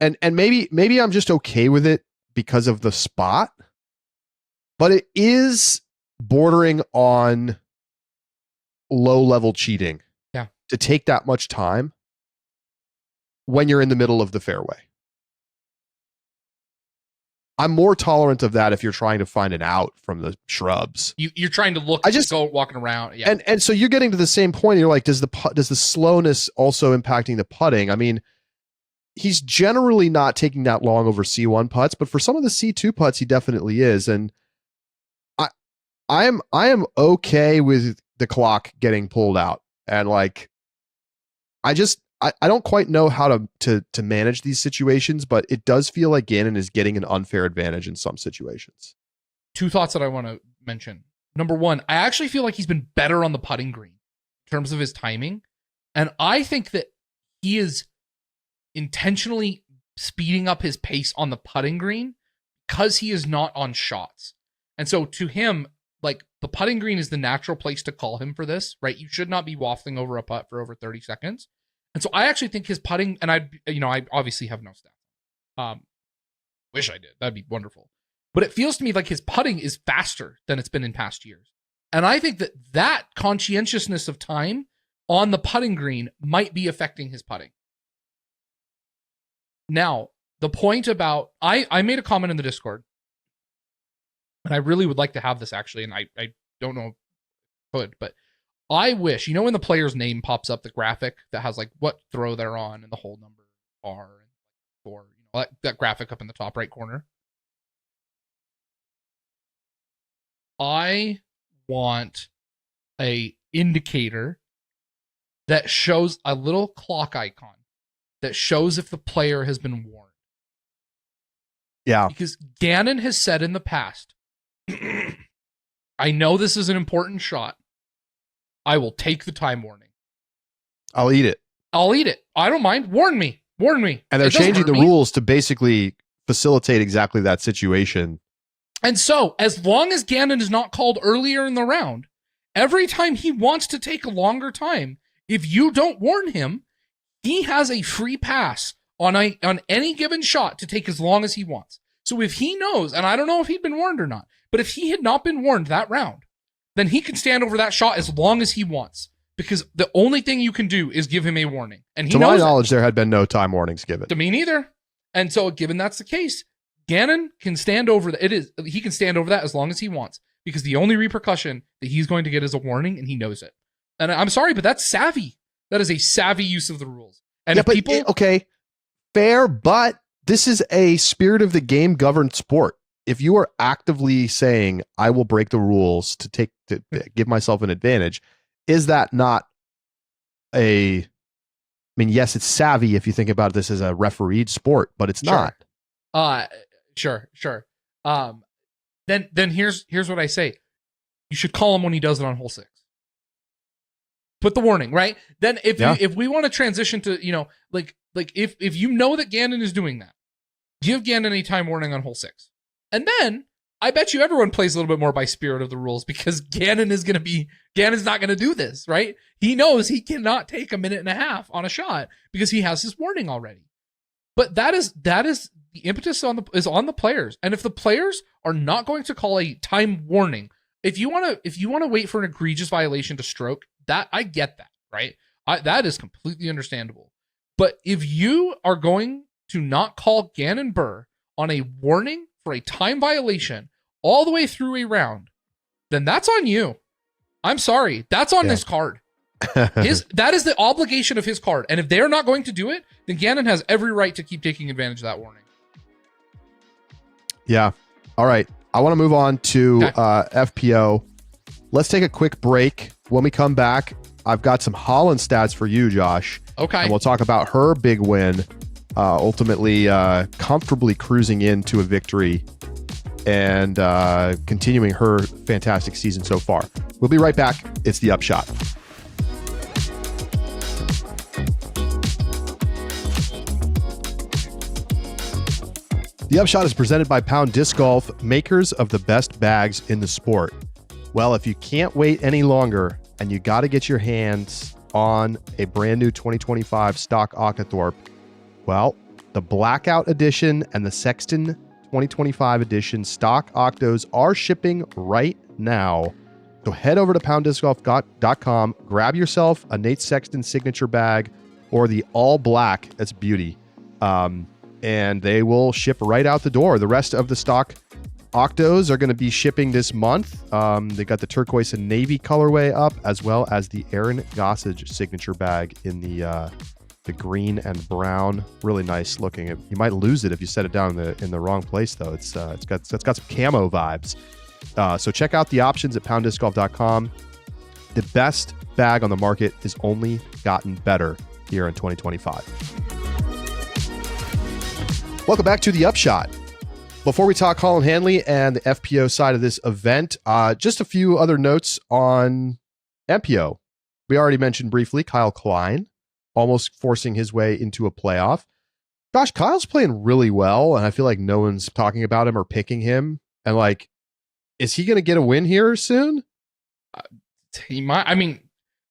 S1: and maybe I'm just okay with it because of the spot, but it is bordering on low-level cheating.
S2: Yeah.
S1: To take that much time when you're in the middle of the fairway. I'm more tolerant of that if you're trying to find an out from the shrubs.
S2: You're trying to look. Go walking around. Yeah.
S1: And so you're getting to the same point. You're like, does the slowness also impacting the putting? I mean, he's generally not taking that long over C1 putts, but for some of the C2 putts, he definitely is. And I am okay with the clock getting pulled out. And I don't quite know how to manage these situations, but it does feel like Gannon is getting an unfair advantage in some situations.
S2: Two thoughts that I want to mention. Number one, I actually feel like he's been better on the putting green in terms of his timing. And I think that he is intentionally speeding up his pace on the putting green because he is not on shots. And so to him, the putting green is the natural place to call him for this, right? You should not be waffling over a putt for over 30 seconds. And so I actually think his putting, and I obviously have no stats. Wish I did. That'd be wonderful. But it feels to me like his putting is faster than it's been in past years. And I think that conscientiousness of time on the putting green might be affecting his putting. Now, the point about, I made a comment in the Discord, and I really would like to have this actually, and I don't know if I could, but I wish, when the player's name pops up, the graphic that has what throw they're on and the hole number are and score, that graphic up in the top right corner. I want a indicator that shows a little clock icon that shows if the player has been warned.
S1: Yeah.
S2: Because Gannon has said in the past, I know this is an important shot. I will take the time warning.
S1: I'll eat it.
S2: I don't mind. Warn me.
S1: And they're changing the rules to basically facilitate exactly that situation.
S2: And so, as long as Gannon is not called earlier in the round, every time he wants to take a longer time, if you don't warn him, he has a free pass on any given shot to take as long as he wants. So if he knows, and I don't know if he'd been warned or not, but if he had not been warned that round, then he can stand over that shot as long as he wants, because the only thing you can do is give him a warning. And he knows,
S1: to my knowledge, there had been no time warnings given.
S2: To me neither. And so given that's the case, Gannon can stand over that. He can stand over that as long as he wants, because the only repercussion that he's going to get is a warning, and he knows it. And I'm sorry, but that's savvy. That is a savvy use of the rules. And if people,
S1: okay, fair, but this is a spirit of the game governed sport. If you are actively saying, I will break the rules to give myself an advantage, is that not I mean, yes, it's savvy if you think about this as a refereed sport, but it's not.
S2: Sure. Then here's what I say. You should call him when he does it on hole 6. Put the warning, right? Then if we want to transition to, if you know that Gannon is doing that, give Gannon a time warning on hole 6. And then I bet you everyone plays a little bit more by spirit of the rules, because Gannon's not going to do this, right? He knows he cannot take a minute and a half on a shot because he has his warning already. But that is the impetus is on the players. And if the players are not going to call a time warning, if you want to wait for an egregious violation to stroke, that I get that, right? That is completely understandable. But if you are going to not call Gannon Buhr on a warning for a time violation all the way through a round, then that's on you. I'm sorry. That's on this card. That is the obligation of his card. And if they're not going to do it, then Gannon has every right to keep taking advantage of that warning.
S1: Yeah. All right. I want to move on to FPO. Let's take a quick break. When we come back, I've got some Holyn stats for you, Josh.
S2: Okay.
S1: And we'll talk about her big win, ultimately comfortably cruising into a victory and continuing her fantastic season so far. We'll be right back. It's the Upshot. The Upshot is presented by Pound Disc Golf, makers of the best bags in the sport. Well, if you can't wait any longer and you got to get your hands on a brand new 2025 stock Octothorpe, well, the Blackout Edition and the Sexton 2025 Edition stock Octos are shipping right now. So head over to pounddiscgolf.com, grab yourself a Nate Sexton signature bag or the all black. That's beauty. And they will ship right out the door. The rest of the stock Octos are going to be shipping this month. They got the turquoise and navy colorway up, as well as the Aaron Gossage signature bag in the green and brown. Really nice looking. You might lose it if you set it down in the wrong place, though. It's got some camo vibes. So check out the options at pounddiscgolf.com. The best bag on the market has only gotten better here in 2025. Welcome back to the Upshot. Before we talk Colin Hanley and the FPO side of this event, just a few other notes on MPO. We already mentioned briefly Kyle Klein almost forcing his way into a playoff. Gosh, Kyle's playing really well, and I feel like no one's talking about him or picking him. And is he going to get a win here soon?
S2: He might. I mean,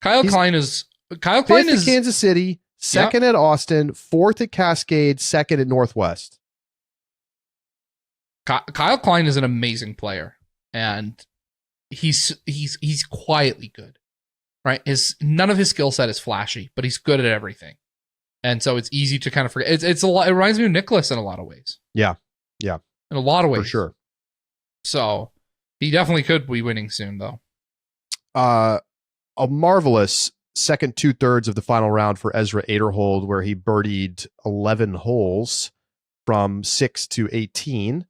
S2: Kyle Klein is
S1: Kansas City, second at Austin, fourth at Cascade, second at Northwest.
S2: Kyle Klein is an amazing player, and he's quietly good, right? None of his skill set is flashy, but he's good at everything, and so it's easy to kind of forget. It's a lot. It reminds me of Nicholas in a lot of ways.
S1: Yeah,
S2: in a lot of ways
S1: for sure.
S2: So he definitely could be winning soon, though.
S1: A marvelous second 2/3 of the final round for Ezra Aderhold, where he birdied 11 holes from 6 to 18.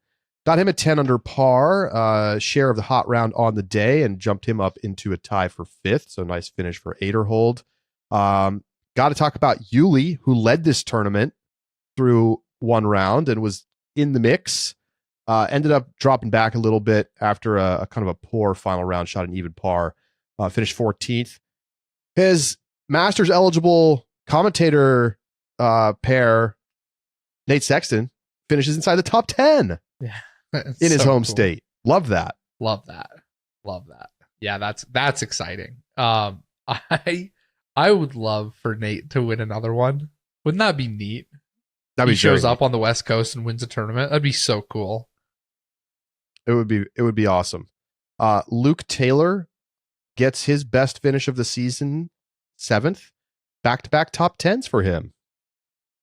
S1: Got him at 10 under par, share of the hot round on the day, and jumped him up into a tie for 5th. So nice finish for Aderhold. Got to talk about Yuli, who led this tournament through one round and was in the mix. Ended up dropping back a little bit after a kind of a poor final round, shot an even par. Finished 14th. His Masters eligible commentator pair, Nate Sexton, finishes inside the top 10 in his home state. Love that.
S2: Yeah, that's exciting. I would love for Nate to win another one. Wouldn't that be neat? He shows up on the West Coast and wins a tournament. That'd be so cool.
S1: It would be awesome. Luke Taylor gets his best finish of the season, 7th. Back-to-back top 10s for him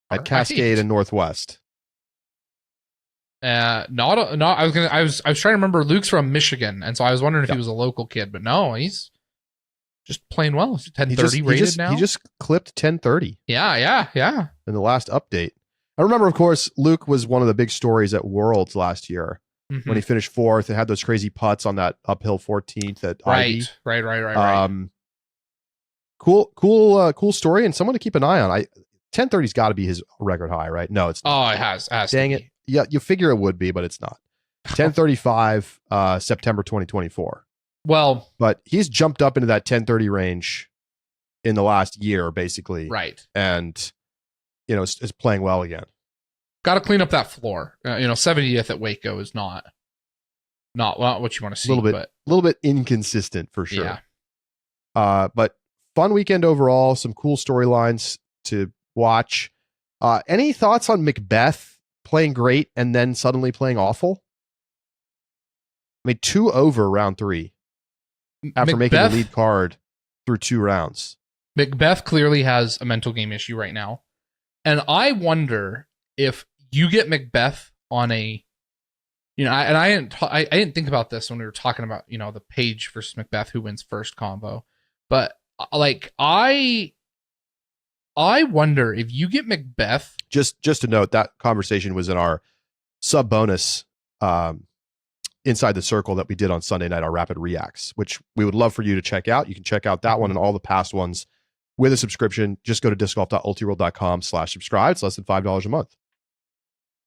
S1: at Cascade and Northwest.
S2: Not. I was trying to remember. Luke's from Michigan, and so I was wondering if he was a local kid, but no, he's just playing well. He's 1030 rated now.
S1: He just clipped 1030.
S2: Yeah.
S1: In the last update, I remember, of course, Luke was one of the big stories at Worlds last year when he finished 4th and had those crazy putts on that uphill 14th at Ivy.
S2: Right.
S1: Cool story, and someone to keep an eye on. 1030's got to be his record high, right? No, it's not.
S2: Oh, it has.
S1: Dang it. Yeah, you figure it would be, but it's not. 1035, September 2024.
S2: Well,
S1: but he's jumped up into that 1030 range in the last year, basically.
S2: Right.
S1: And, is playing well again.
S2: Got to clean up that floor. 70th at Waco is not what you want to see.
S1: A little bit inconsistent for sure.
S2: Yeah.
S1: But fun weekend overall. Some cool storylines to watch. Any thoughts on Macbeth playing great and then suddenly playing awful? I mean, 2 over round 3 after making the lead card through 2 rounds.
S2: Macbeth clearly has a mental game issue right now. And I wonder if you get Macbeth on a, I didn't think about this when we were talking about, the Page versus Macbeth, who wins first combo. But like, I wonder if you get Macbeth. Just
S1: to note, that conversation was in our sub bonus Inside the Circle that we did on Sunday night, our Rapid Reacts, which we would love for you to check out. You can check out that one and all the past ones with a subscription. Just go to discgolf.ultiworld.com/subscribe. It's less than $5 a month.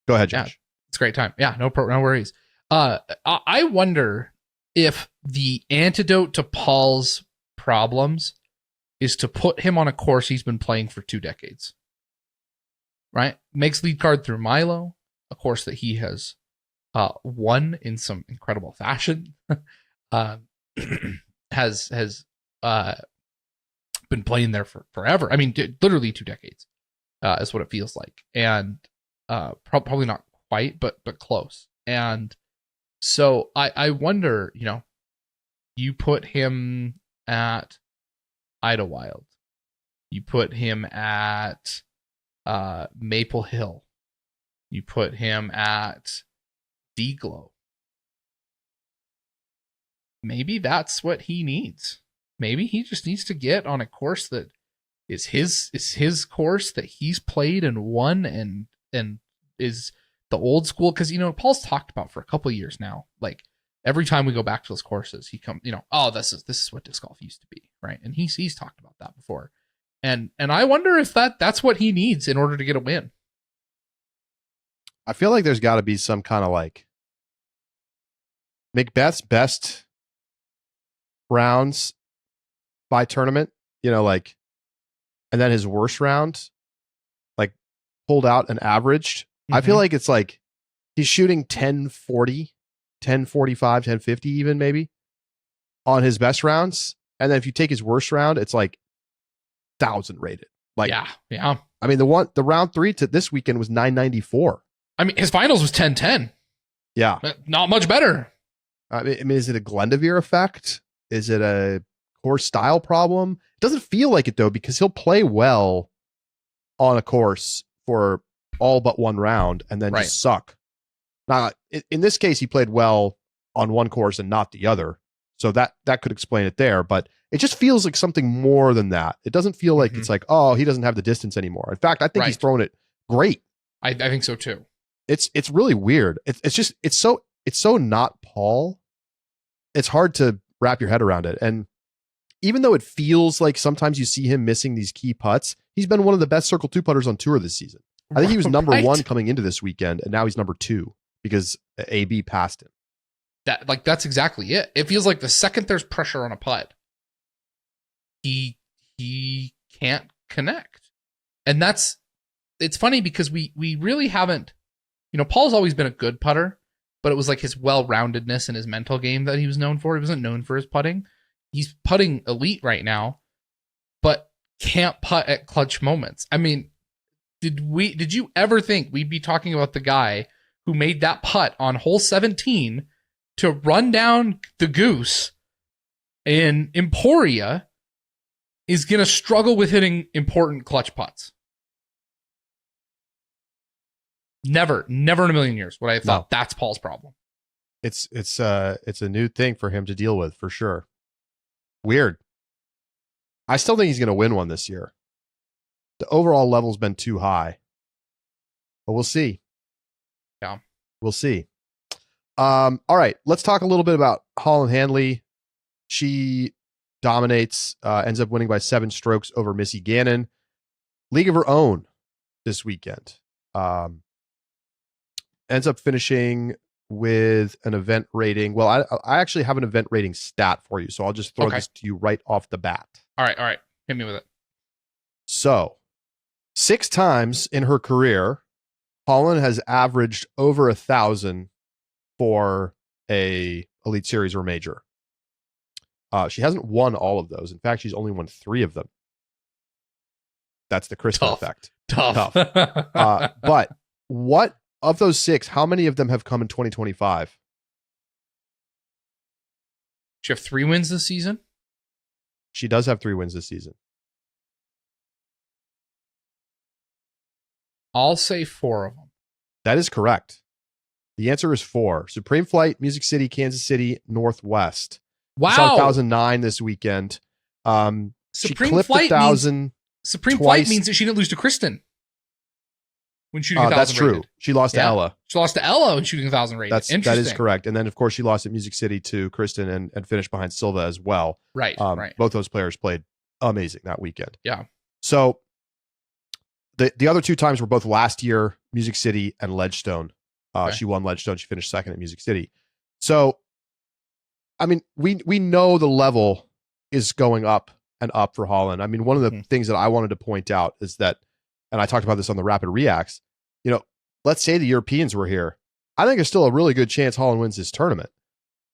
S1: Go ahead, Josh.
S2: Yeah, it's a great time. Yeah, no worries. I wonder if the antidote to Paul's problems is to put him on a course he's been playing for 2 decades. Right? Makes lead card through Milo, a course that he has won in some incredible fashion. Has been playing there for forever. I mean, literally 2 decades is what it feels like. And probably not quite, but close. And so I wonder, you put him at Idlewild, you put him at Maple Hill, you put him at D-Glow. Maybe that's what he needs. Maybe he just needs to get on a course that is his course that he's played and won and is the old school. Because Paul's talked about for a couple of years now, like every time we go back to those courses, he comes, this is what disc golf used to be, right? And he's talked about that before, and I wonder if that's what he needs in order to get a win.
S1: I feel like there's got to be some kind of like Macbeth's best rounds by tournament, and then his worst round, like pulled out and averaged. I feel like it's like he's shooting 1040, 1045, 1050 even maybe on his best rounds. And then if you take his worst round, it's like 1,000 rated. Like,
S2: yeah.
S1: I mean, the round 3 to this weekend was 994.
S2: I mean, his finals was 1010.
S1: Yeah.
S2: Not much better.
S1: I mean, is it a Glendevere effect? Is it a course style problem? It doesn't feel like it though, because he'll play well on a course for all but one round and then just suck. Now, in this case, he played well on one course and not the other. So that could explain it there, but it just feels like something more than that. It doesn't feel like it's like, oh, he doesn't have the distance anymore. In fact, I think he's throwing it great.
S2: I think so too.
S1: It's really weird. It's so not Paul. It's hard to wrap your head around it. And even though it feels like sometimes you see him missing these key putts, he's been one of the best Circle 2 putters on tour this season. I think he was number 1 coming into this weekend, and now he's number 2 because AB passed him.
S2: That's exactly it. It feels like the second there's pressure on a putt, he can't connect. And it's funny because we really haven't, Paul's always been a good putter, but it was like his well-roundedness and his mental game that he was known for. He wasn't known for his putting. He's putting elite right now, but can't putt at clutch moments. I mean, did you ever think we'd be talking about the guy who made that putt on hole 17 to run down the goose in Emporia is going to struggle with hitting important clutch putts? Never in a million years would I have thought
S1: No.
S2: that's Paul's problem.
S1: It's a new thing for him to deal with for sure. Weird. I still think he's going to win one this year. The overall level's been too high, but we'll see.
S2: Yeah,
S1: we'll see. All right, let's talk a little bit about Holyn Handley. She dominates, ends up winning by 7 strokes over Missy Gannon. League of her own this weekend. Ends up finishing with an event rating. Well, I actually have an event rating stat for you, so I'll just throw this to you right off the bat.
S2: All right. Hit me with it.
S1: So, 6 times in her career, Holyn has averaged over 1,000 for a Elite Series or major. She hasn't won all of those. In fact, she's only won 3 of them. That's the Kristen effect.
S2: Tough.
S1: But what of those 6, how many of them have come in 2025?
S2: She have 3 wins this season?
S1: She does have 3 wins this season.
S2: I'll say 4 of them.
S1: That is correct. The answer is 4. Supreme Flight, Music City, Kansas City, Northwest.
S2: Wow.
S1: She saw 1,009 this weekend. She clipped 1,000.
S2: Supreme
S1: twice.
S2: Flight means that she didn't lose to Kristen when shooting 1,000
S1: That's true.
S2: rated.
S1: She lost to Ella.
S2: She lost to Ella when shooting 1,000 rated.
S1: That is correct. And then, of course, she lost at Music City to Kristen and finished behind Silva as well.
S2: Right.
S1: Both those players played amazing that weekend.
S2: Yeah.
S1: So the other 2 times were both last year, Music City and Ledgestone. She won Ledgestone. She finished 2nd at Music City. So, I mean, we know the level is going up and up for Holyn. I mean, one of the things that I wanted to point out is that, and I talked about this on the Rapid Reacts, let's say the Europeans were here. I think there's still a really good chance Holyn wins this tournament.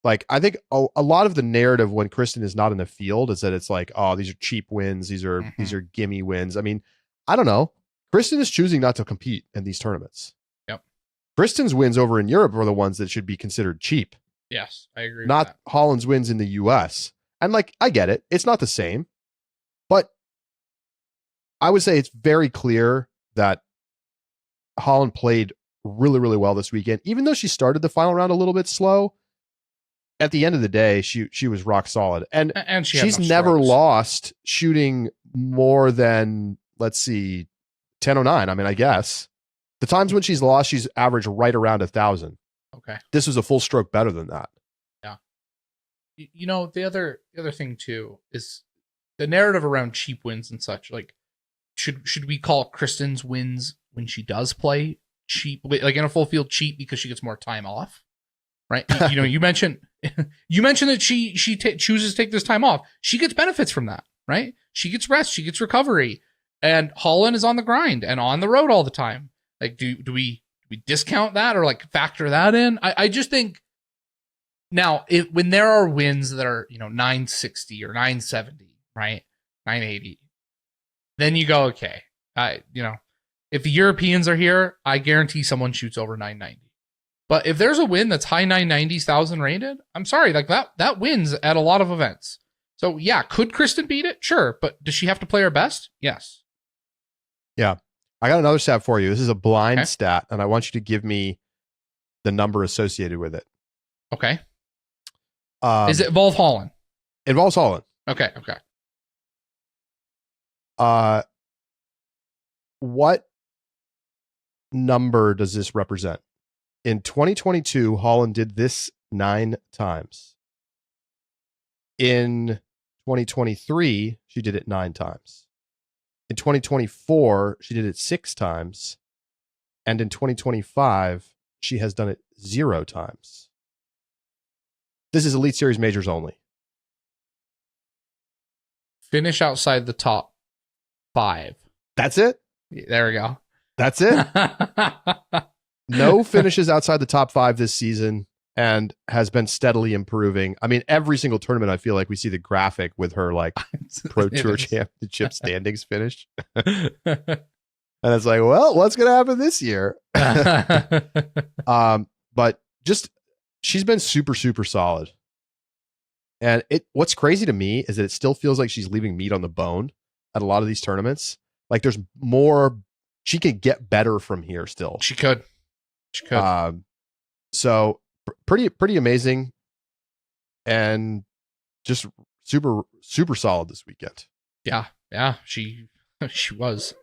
S1: Like, I think a lot of the narrative when Kristen is not in the field is that it's like, oh, these are cheap wins. These are gimme wins. I mean, I don't know. Kristen is choosing not to compete in these tournaments.
S2: Yep.
S1: Kristen's wins over in Europe are the ones that should be considered cheap.
S2: Yes, I agree.
S1: Not
S2: with that.
S1: Holland's wins in the US. And like, I get it. It's not the same. But I would say it's very clear that Holyn played really, really well this weekend. Even though she started the final round a little bit slow, at the end of the day, she was rock solid. And she's never lost shooting more than, let's see, 1009. I mean, I guess. The times when she's lost, she's averaged right around 1,000.
S2: Okay.
S1: This was a full stroke better than that.
S2: Yeah. The other thing too is the narrative around cheap wins and such. Like, should we call Kristen's wins when she does play cheap, like in a full field, cheap because she gets more time off, right? You mentioned that she chooses to take this time off. She gets benefits from that, right? She gets rest, she gets recovery, and Holyn is on the grind and on the road all the time. Like, do we discount that or like factor that in? I just think now when there are wins that are 960 or 970, right, 980, then you go, okay, if the Europeans are here, I guarantee someone shoots over 990. But if there's a win that's high 990s, 1,000 rated, I'm sorry, like that wins at a lot of events. So yeah, could Kristen beat it? Sure, but does she have to play her best? Yes.
S1: Yeah. I got another stat for you. This is a blind stat, and I want you to give me the number associated with it.
S2: Okay. Is it involve Holyn?
S1: Involves Holyn.
S2: Okay.
S1: What number does this represent? In 2022, Holyn did this 9 times. In 2023, she did it 9 times. In 2024, she did it 6 times. And in 2025, she has done it 0 times. This is Elite Series majors only.
S2: Finish outside the top 5.
S1: That's it?
S2: There we go.
S1: That's it? No finishes outside the top 5 this season and has been steadily improving. I mean, every single tournament, I feel like we see the graphic with her like Pro Tour Championship standings finished. And it's like, well, what's going to happen this year? But just, she's been super, super solid. And what's crazy to me is that it still feels like she's leaving meat on the bone at a lot of these tournaments. Like there's more, she could get better from here still.
S2: She could. She could.
S1: Pretty amazing, and just super solid this weekend.
S2: Yeah, she was.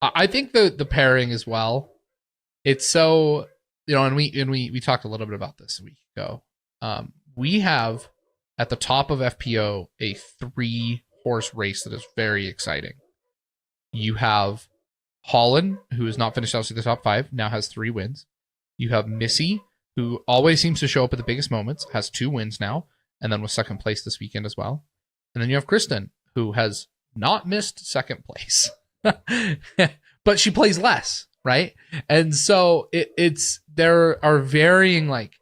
S2: I think the pairing as well. It's so, and we talked a little bit about this a week ago. We have at the top of FPO a 3-horse race that is very exciting. You have Holyn, who has not finished outside the top 5, now has 3 wins. You have Missy, who always seems to show up at the biggest moments, has 2 wins now, and then was second place this weekend as well. And then you have Kristen, who has not missed second place, but she plays less, right? And so there are varying like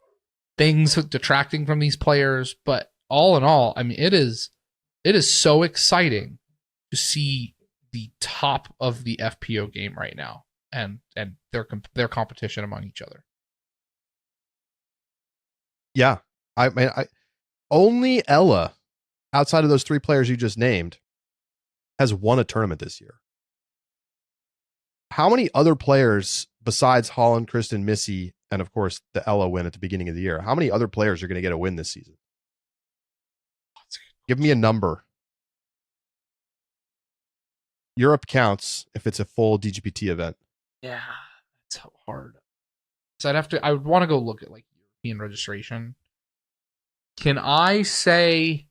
S2: things detracting from these players, but all in all, I mean, it is so exciting to see the top of the FPO game right now, and their competition among each other.
S1: Yeah, I mean, only Ella, outside of those 3 players you just named, has won a tournament this year. How many other players besides Holyn, Kristen, Missy, and of course the Ella win at the beginning of the year? How many other players are going to get a win this season? Give me a number. Europe counts if it's a full DGPT event.
S2: Yeah, that's so hard. So I would want to go look at like European registration. Can I say?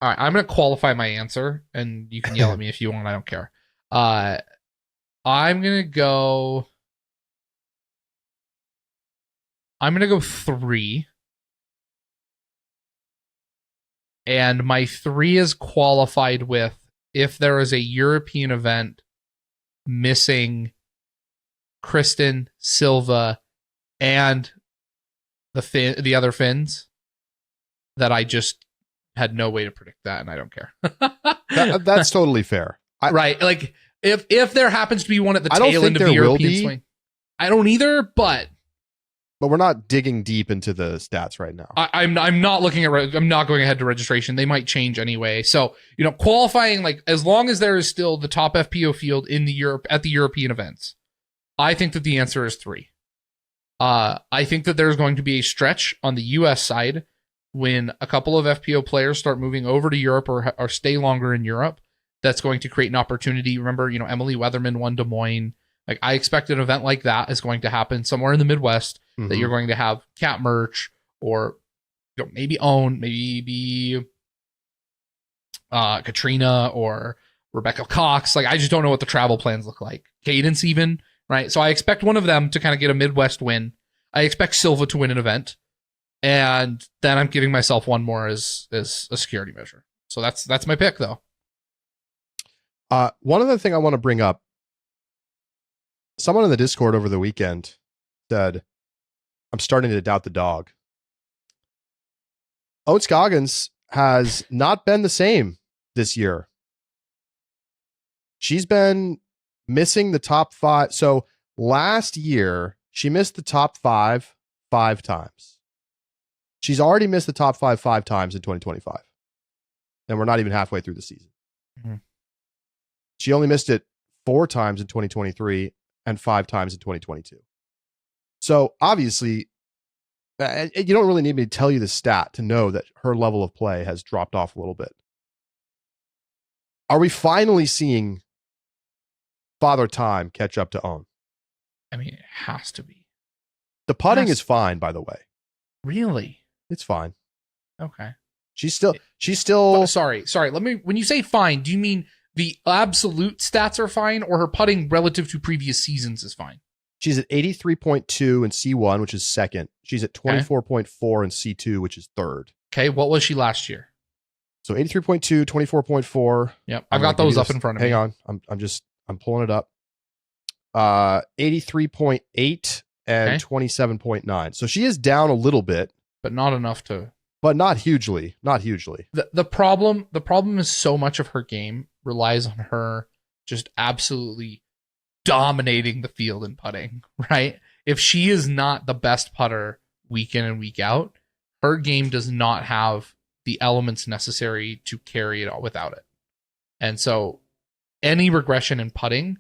S2: All right, I'm going to qualify my answer, and you can yell at me if you want. I don't care. I'm going to go 3. And my 3 is qualified with if there is a European event missing Kristen, Silva, and the other Finns, that I just had no way to predict that, and I don't care.
S1: That's totally fair.
S2: Right. Like, if there happens to be one at the tail end of the European swing. I don't either, but
S1: we're not digging deep into the stats right now.
S2: I'm not looking at. I'm not going ahead to registration. They might change anyway. So qualifying, like, as long as there is still the top FPO field in at the European events, I think that the answer is 3. I think that there's going to be a stretch on the US side when a couple of FPO players start moving over to Europe or stay longer in Europe. That's going to create an opportunity. Remember, Emily Weatherman won Des Moines. Like, I expect an event like that is going to happen somewhere in the Midwest, that you're going to have Cat Merch or maybe Own, maybe Katrina or Rebecca Cox. Like, I just don't know what the travel plans look like. Cadence even, right? So I expect one of them to kind of get a Midwest win. I expect Silva to win an event. And then I'm giving myself one more as a security measure. So that's my pick, though.
S1: One other thing I want to bring up. Someone in the Discord over the weekend said, I'm starting to doubt the dog. Oates Goggins has not been the same this year. She's been missing the top 5. So last year, she missed the top 5 times. She's already missed the top 5 times in 2025. And we're not even halfway through the season. Mm-hmm. She only missed it 4 times in 2023 and 5 times in 2022. So obviously, you don't really need me to tell you the stat to know that her level of play has dropped off a little bit. Are we finally seeing Father Time catch up to Own?
S2: I mean, it has to be.
S1: The putting is fine, by the way.
S2: Really?
S1: It's fine.
S2: Okay.
S1: She's still.
S2: Sorry. When you say fine, do you mean the absolute stats are fine, or her putting relative to previous seasons is fine?
S1: She's at 83.2 in C1, which is second. She's at 24.4 in C2, which is third.
S2: Okay, what was she last year?
S1: So 83.2, 24.4.
S2: Yep, I've got those up in front of me.
S1: Hang on, I'm pulling it up. 83.8 and 27.9. So she is down a little bit,
S2: but not enough to.
S1: But not hugely. Not hugely.
S2: The problem is so much of her game relies on her just absolutely dominating the field in putting, right? If she is not the best putter week in and week out, her game does not have the elements necessary to carry it all without it. And so any regression in putting,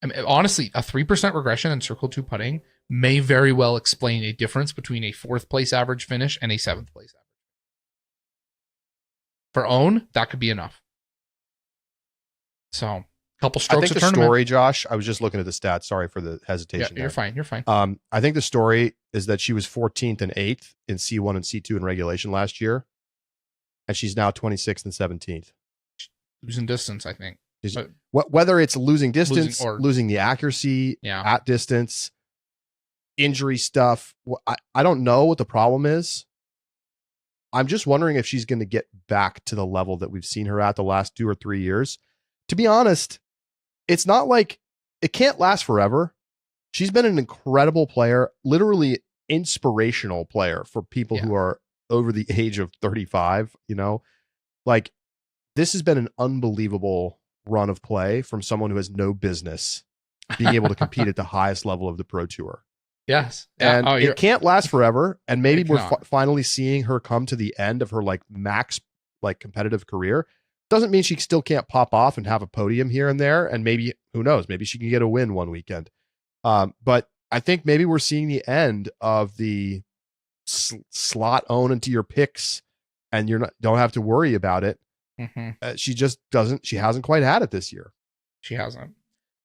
S2: I mean, honestly, a 3% regression in Circle 2 putting may very well explain a difference between a 4th place average finish and a 7th place average. For Own, that could be enough. So, a couple strokes
S1: I think
S2: of
S1: the
S2: tournament.
S1: story, Josh, I was just looking at the stats. Sorry for the hesitation.
S2: Yeah, you're fine. You're fine.
S1: I think the story is that she was 14th and 8th in C1 and C2 in regulation last year. And she's now 26th and 17th.
S2: Losing distance, I think.
S1: Whether it's losing distance, losing the accuracy
S2: Yeah.
S1: at distance, injury stuff, I don't know what the problem is. I'm just wondering if she's going to get back to the level that we've seen her at the last 2 or 3 years. To be honest, it's not like it can't last forever. She's been an incredible player, literally inspirational player for people who are over the age of 35, you know, like this has been an unbelievable run of play from someone who has no business being able to compete at the highest level of the Pro Tour.
S2: Yes.
S1: And it can't last forever. And maybe we're finally seeing her come to the end of her like max, like competitive career. Doesn't mean she still can't pop off and have a podium here and there. And maybe, who knows, maybe she can get a win one weekend. But I think maybe we're seeing the end of the slot Own into your picks and don't have to worry about it.
S2: Mm-hmm.
S1: She hasn't quite had it this year.
S2: She hasn't.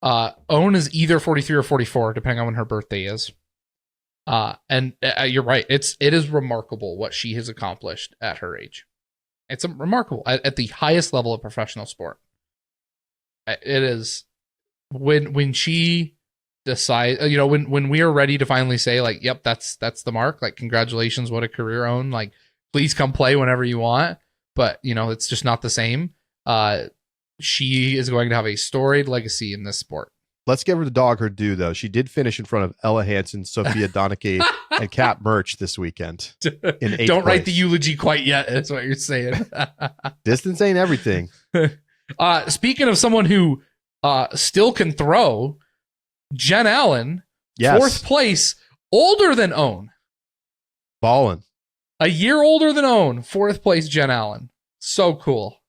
S2: Own is either 43 or 44, depending on when her birthday is. And you're right. It is remarkable what she has accomplished at her age. It's remarkable at the highest level of professional sport. It is when she decides, when we are ready to finally say like, yep, that's the mark. Like, congratulations. What a career, Own. Like, please come play whenever you want. But it's just not the same. She is going to have a storied legacy in this sport.
S1: Let's give her the dog her due, though. She did finish in front of Ella Hansen, Sophia Donachie, and Kat Merch this weekend.
S2: Don't write the eulogy quite yet. That's what you're saying.
S1: Distance ain't everything.
S2: Speaking of someone who still can throw, Jen Allen,
S1: yes.
S2: 4th place, older than Own.
S1: Ballin'.
S2: A year older than Own, 4th place, Jen Allen. So cool.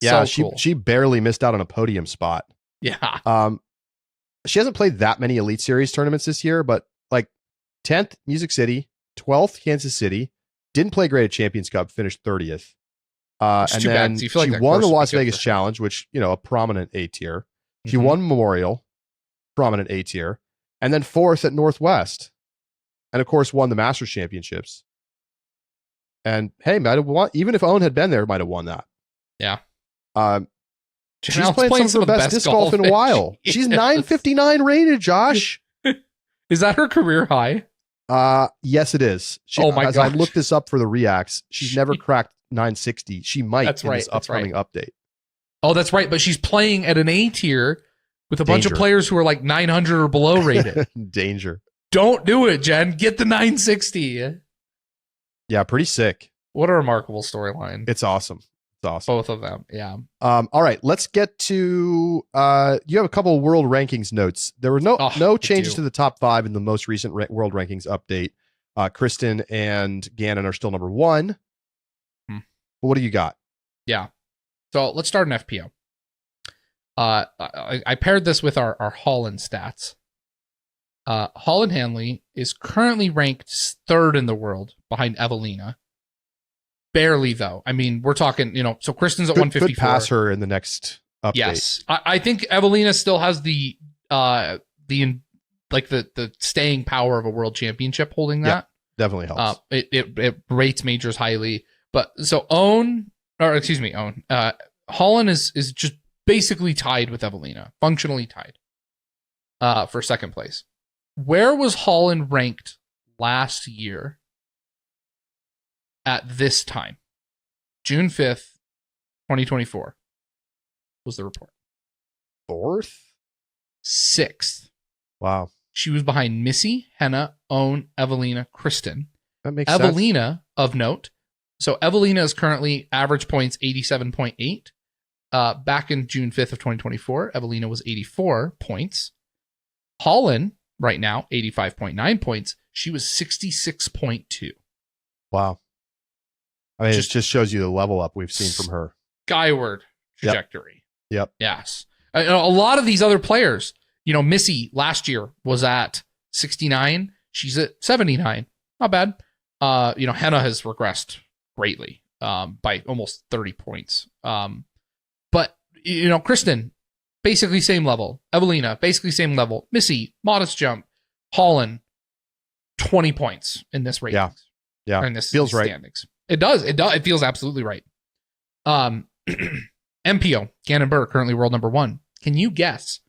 S1: Yeah,
S2: so cool.
S1: She barely missed out on a podium spot.
S2: Yeah.
S1: She hasn't played that many Elite Series tournaments this year, but like 10th, Music City, 12th, Kansas City, didn't play great at Champions Cup, finished 30th. And then she won the Las Vegas Challenge, which, a prominent A tier. She won Memorial, prominent A tier, and then 4th at Northwest. And of course, won the Masters Championships. And hey, might have won, even if Own had been there, might have won that.
S2: Yeah.
S1: She's playing some of the best disc golf in a while. Yes. She's 959 rated, Josh.
S2: Is that her career high?
S1: Yes, it is. As I looked this up for the reacts, she's never cracked 960. She might in this upcoming update.
S2: Oh, that's right. But she's playing at an A tier with a bunch of players who are like 900 or below rated.
S1: Danger.
S2: Don't do it, Jen. Get the 960.
S1: Yeah, pretty sick.
S2: What a remarkable storyline.
S1: It's awesome. Awesome.
S2: Both of them. Yeah.
S1: All right. Let's get to you have a couple of world rankings notes. There were no changes to the top 5 in the most recent world rankings update. Kristen and Gannon are still number 1. But what do you got?
S2: Yeah. So let's start an FPO. I paired this with our Holyn stats. Holyn Hanley is currently ranked 3rd in the world behind Evelina. Barely, though. I mean, we're talking, so Kristen's at 154.
S1: Could pass her in the next update.
S2: Yes. I think Evelina still has the staying power of a world championship holding that.
S1: Yeah, definitely helps.
S2: It rates majors highly. But so Holyn is just basically tied with Evelina, functionally tied for 2nd place. Where was Holyn ranked last year? At this time, June 5th, 2024, was the report.
S1: 4th?
S2: 6th.
S1: Wow.
S2: She was behind Missy, Henna, Own, Evelina, Kristen.
S1: That makes
S2: Evelina,
S1: sense.
S2: of note. So Evelina is currently average points 87.8. Back in June 5th of 2024, Evelina was 84 points. Holyn, right now, 85.9 points. She was 66.2.
S1: Wow. I mean, it just shows you the level up we've seen from her.
S2: Skyward trajectory.
S1: Yep.
S2: Yes. A lot of these other players, Missy last year was at 69. She's at 79. Not bad. Henna has regressed greatly by almost 30 points. But Kristen, basically same level. Evelina, basically same level. Missy, modest jump. Holyn, 20 points in this rating.
S1: Yeah.
S2: In this
S1: feels
S2: standings. Right. It does. It feels absolutely right. MPO, Gannon Burr, currently world number 1. Can you guess,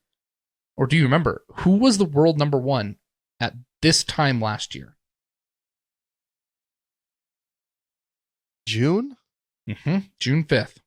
S2: or do you remember, who was the world number 1 at this time last year?
S1: June?
S2: June 5th.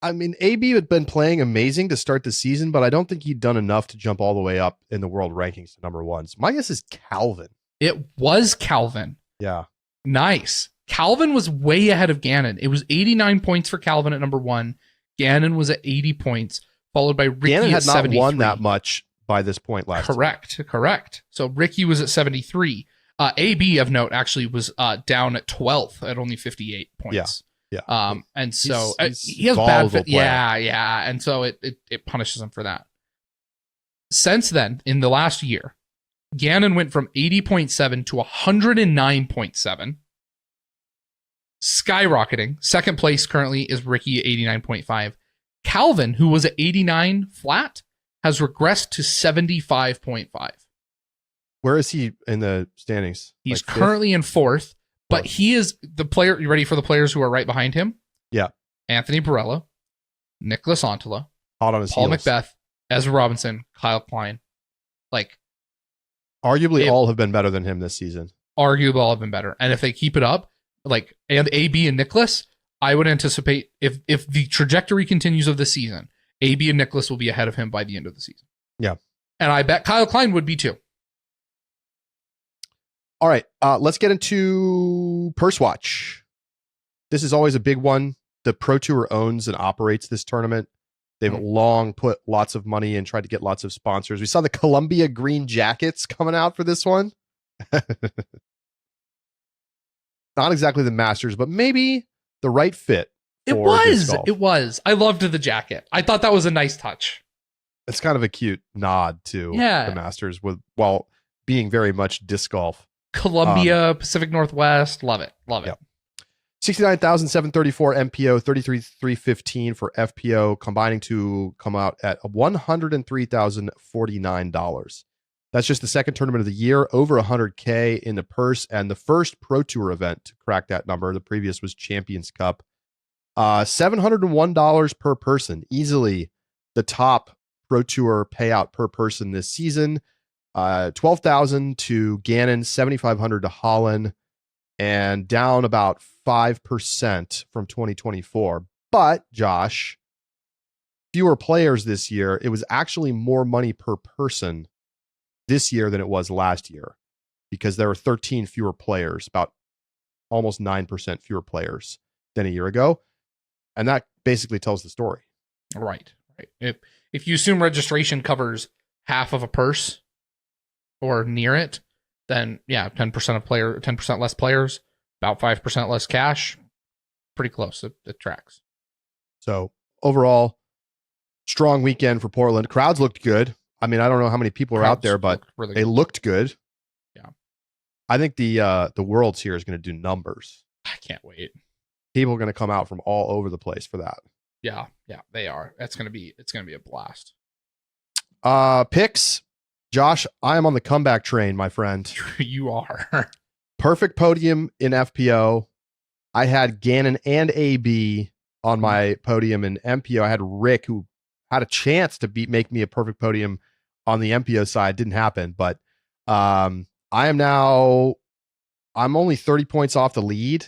S1: I mean, AB had been playing amazing to start the season, but I don't think he'd done enough to jump all the way up in the world rankings to number 1. So my guess is Calvin.
S2: It was Calvin.
S1: Yeah.
S2: Nice. Calvin was way ahead of Gannon. It was 89 points for Calvin at number 1. Gannon was at 80 points, followed by Ricky
S1: Gannon had
S2: at
S1: not
S2: 73.
S1: won that much by this point last year.
S2: Correct. So Ricky was at 73. AB of note actually was down at 12th at only 58 points.
S1: Yeah.
S2: And so he has
S1: volatile
S2: bad fit.
S1: player.
S2: Yeah. And so it punishes him for that. Since then, in the last year, Gannon went from 80.7 to 109.7. Skyrocketing. Second place currently is Ricky at 89.5. Calvin, who was at 89 flat, has regressed to 75.5.
S1: Where is he in the standings?
S2: He's
S1: Like
S2: currently in 4th, but he is the player. You ready for the players who are right behind him?
S1: Yeah.
S2: Anthony Barella, Nicholas Antela,
S1: hot on his
S2: Paul
S1: heels.
S2: Macbeth, Ezra Robinson, Kyle Klein. Like,
S1: Arguably all have been better than him this season.
S2: arguably all have been better. And if they keep it up, like, and AB and Nicholas, I would anticipate if the trajectory continues of the season, AB and Nicholas will be ahead of him by the end of the season.
S1: Yeah.
S2: And I bet Kyle Klein would be too.
S1: All right, let's get into Purse Watch. This is always a big one. The Pro Tour owns and operates this tournament. They've long put lots of money and tried to get lots of sponsors. We saw the Columbia green jackets coming out for this one. Not exactly the Masters, but maybe the right fit.
S2: It was. I loved the jacket. I thought that was a nice touch.
S1: It's kind of a cute nod to the Masters while being very much disc golf.
S2: Columbia, Pacific Northwest. Love it.
S1: Yep. 69,734 MPO, 33,315 for FPO, combining to come out at $103,049. That's just the second tournament of the year, over 100K in the purse, and the first Pro Tour event to crack that number. The previous was Champions Cup. $701 per person, easily the top Pro Tour payout per person this season. $12,000 to Gannon, $7,500 to Holyn, and down about 5% from 2024. But Josh, fewer players this year. It was actually more money per person this year than it was last year because there were 13 fewer players, about almost 9% fewer players than a year ago. And that basically tells the story.
S2: Right. If you assume registration covers half of a purse or near it, then 10% less players, about 5% less cash. Pretty close. It tracks.
S1: So overall, strong weekend for Portland. Crowds looked good. I mean, I don't know how many people are out there, but they looked good.
S2: Yeah.
S1: I think the Worlds here is going to do numbers.
S2: I can't wait.
S1: People are going to come out from all over the place for that.
S2: Yeah, they are. It's going to be a blast.
S1: Picks. Josh, I am on the comeback train, my friend.
S2: You are.
S1: Perfect podium in FPO. I had Gannon and AB on my podium in MPO. I had Rick, who had a chance to make me a perfect podium on the MPO side. Didn't happen, but I'm only 30 points off the lead.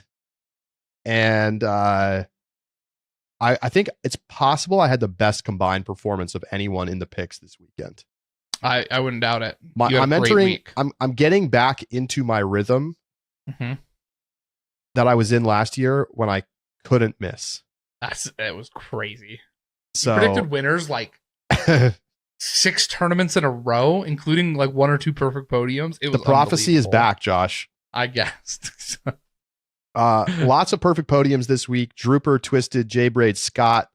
S1: And I think it's possible I had the best combined performance of anyone in the picks this weekend.
S2: I wouldn't doubt it.
S1: I'm entering. I'm getting back into my rhythm that I was in last year when I couldn't miss.
S2: It was crazy.
S1: So
S2: you predicted winners like 6 tournaments in a row, including like 1 or 2 perfect podiums. It was
S1: the prophecy is back, Josh.
S2: I guess.
S1: Lots of perfect podiums this week. Drooper, Twisted, J-Braid, Scott,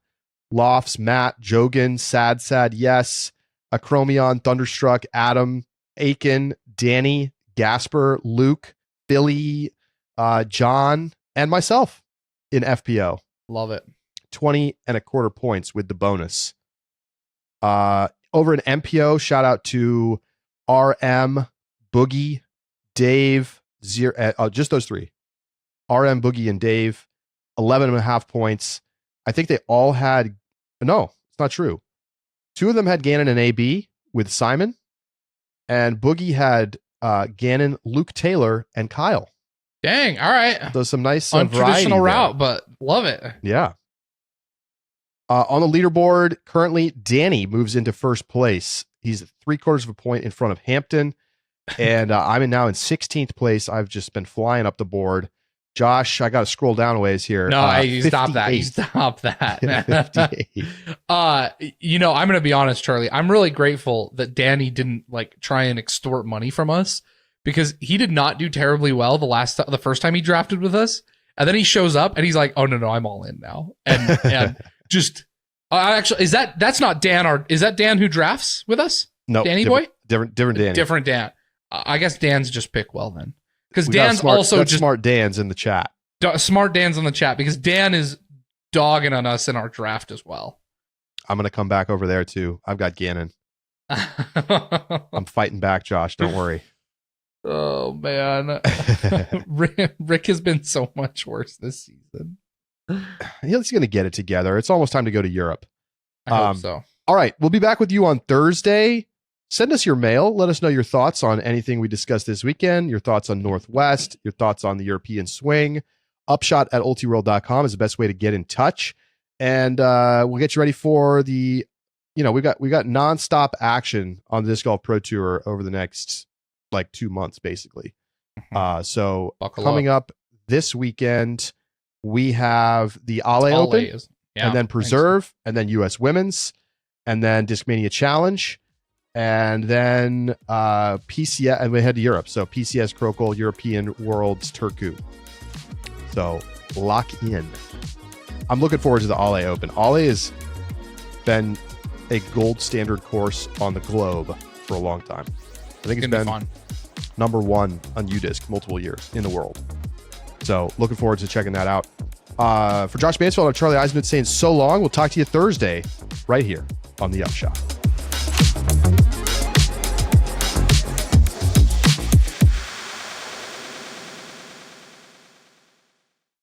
S1: Lofts, Matt, Jogan, Sad, Yes, Acromion, Thunderstruck, Adam, Aiken, Danny, Gasper, Luke, Billy, John, and myself in FPO.
S2: Love it.
S1: 20 and a quarter points with the bonus. Over in MPO, shout out to RM, Boogie, Dave, just those three. RM, Boogie, and Dave, 11 and a half points. I think they all had, no, it's not true. Two of them had Gannon and AB with Simon, and Boogie had Gannon, Luke Taylor, and Kyle.
S2: Dang, all right.
S1: So some nice
S2: untraditional route, but love it.
S1: Yeah. On the leaderboard, currently, Danny moves into first place. He's 3/4 of a point in front of Hampton, and I'm now in 16th place. I've just been flying up the board. Josh, I got to scroll down a ways here.
S2: No, you stop that. You stop that.
S1: 58.
S2: I'm going to be honest, Charlie. I'm really grateful that Danny didn't like try and extort money from us, because he did not do terribly well the first time he drafted with us. And then he shows up and he's like, "Oh no, I'm all in now." And just actually, that's not Dan? Is that Dan who drafts with us?
S1: No,
S2: Danny boy,
S1: different Danny,
S2: different Dan. I guess Dan's just pick well then, because Dan's also just
S1: smart. Dan's in the chat.
S2: Smart Dan's on the chat because Dan is dogging on us in our draft as well.
S1: I'm gonna come back over there too. I've got Gannon. I'm fighting back, Josh. Don't worry.
S2: Oh man, Rick has been so much worse this season.
S1: He's going to get it together. It's almost time to go to Europe.
S2: I hope so.
S1: All right, we'll be back with you on Thursday. Send us your mail. Let us know your thoughts on anything we discussed this weekend. Your thoughts on Northwest. Your thoughts on the European swing. Upshot@ultiworld.com is the best way to get in touch, and we'll get you ready for the. We got nonstop action on the Disc Golf Pro Tour over the next 2 months, basically. So
S2: Buckle
S1: coming up this weekend, we have the Ale Open, and then Preserve, and then US Women's, and then Discmania Challenge, and then PCS, and we head to Europe. So PCS Krokol, European Worlds Turku. So lock in. I'm looking forward to the Ale Open. Ale has been a gold standard course on the globe for a long time. I think it's been fun. Number one on UDisc multiple years in the world. So looking forward to checking that out. For Josh Mansfield, I'm Charlie Eisenhood saying so long. We'll talk to you Thursday right here on The Upshot.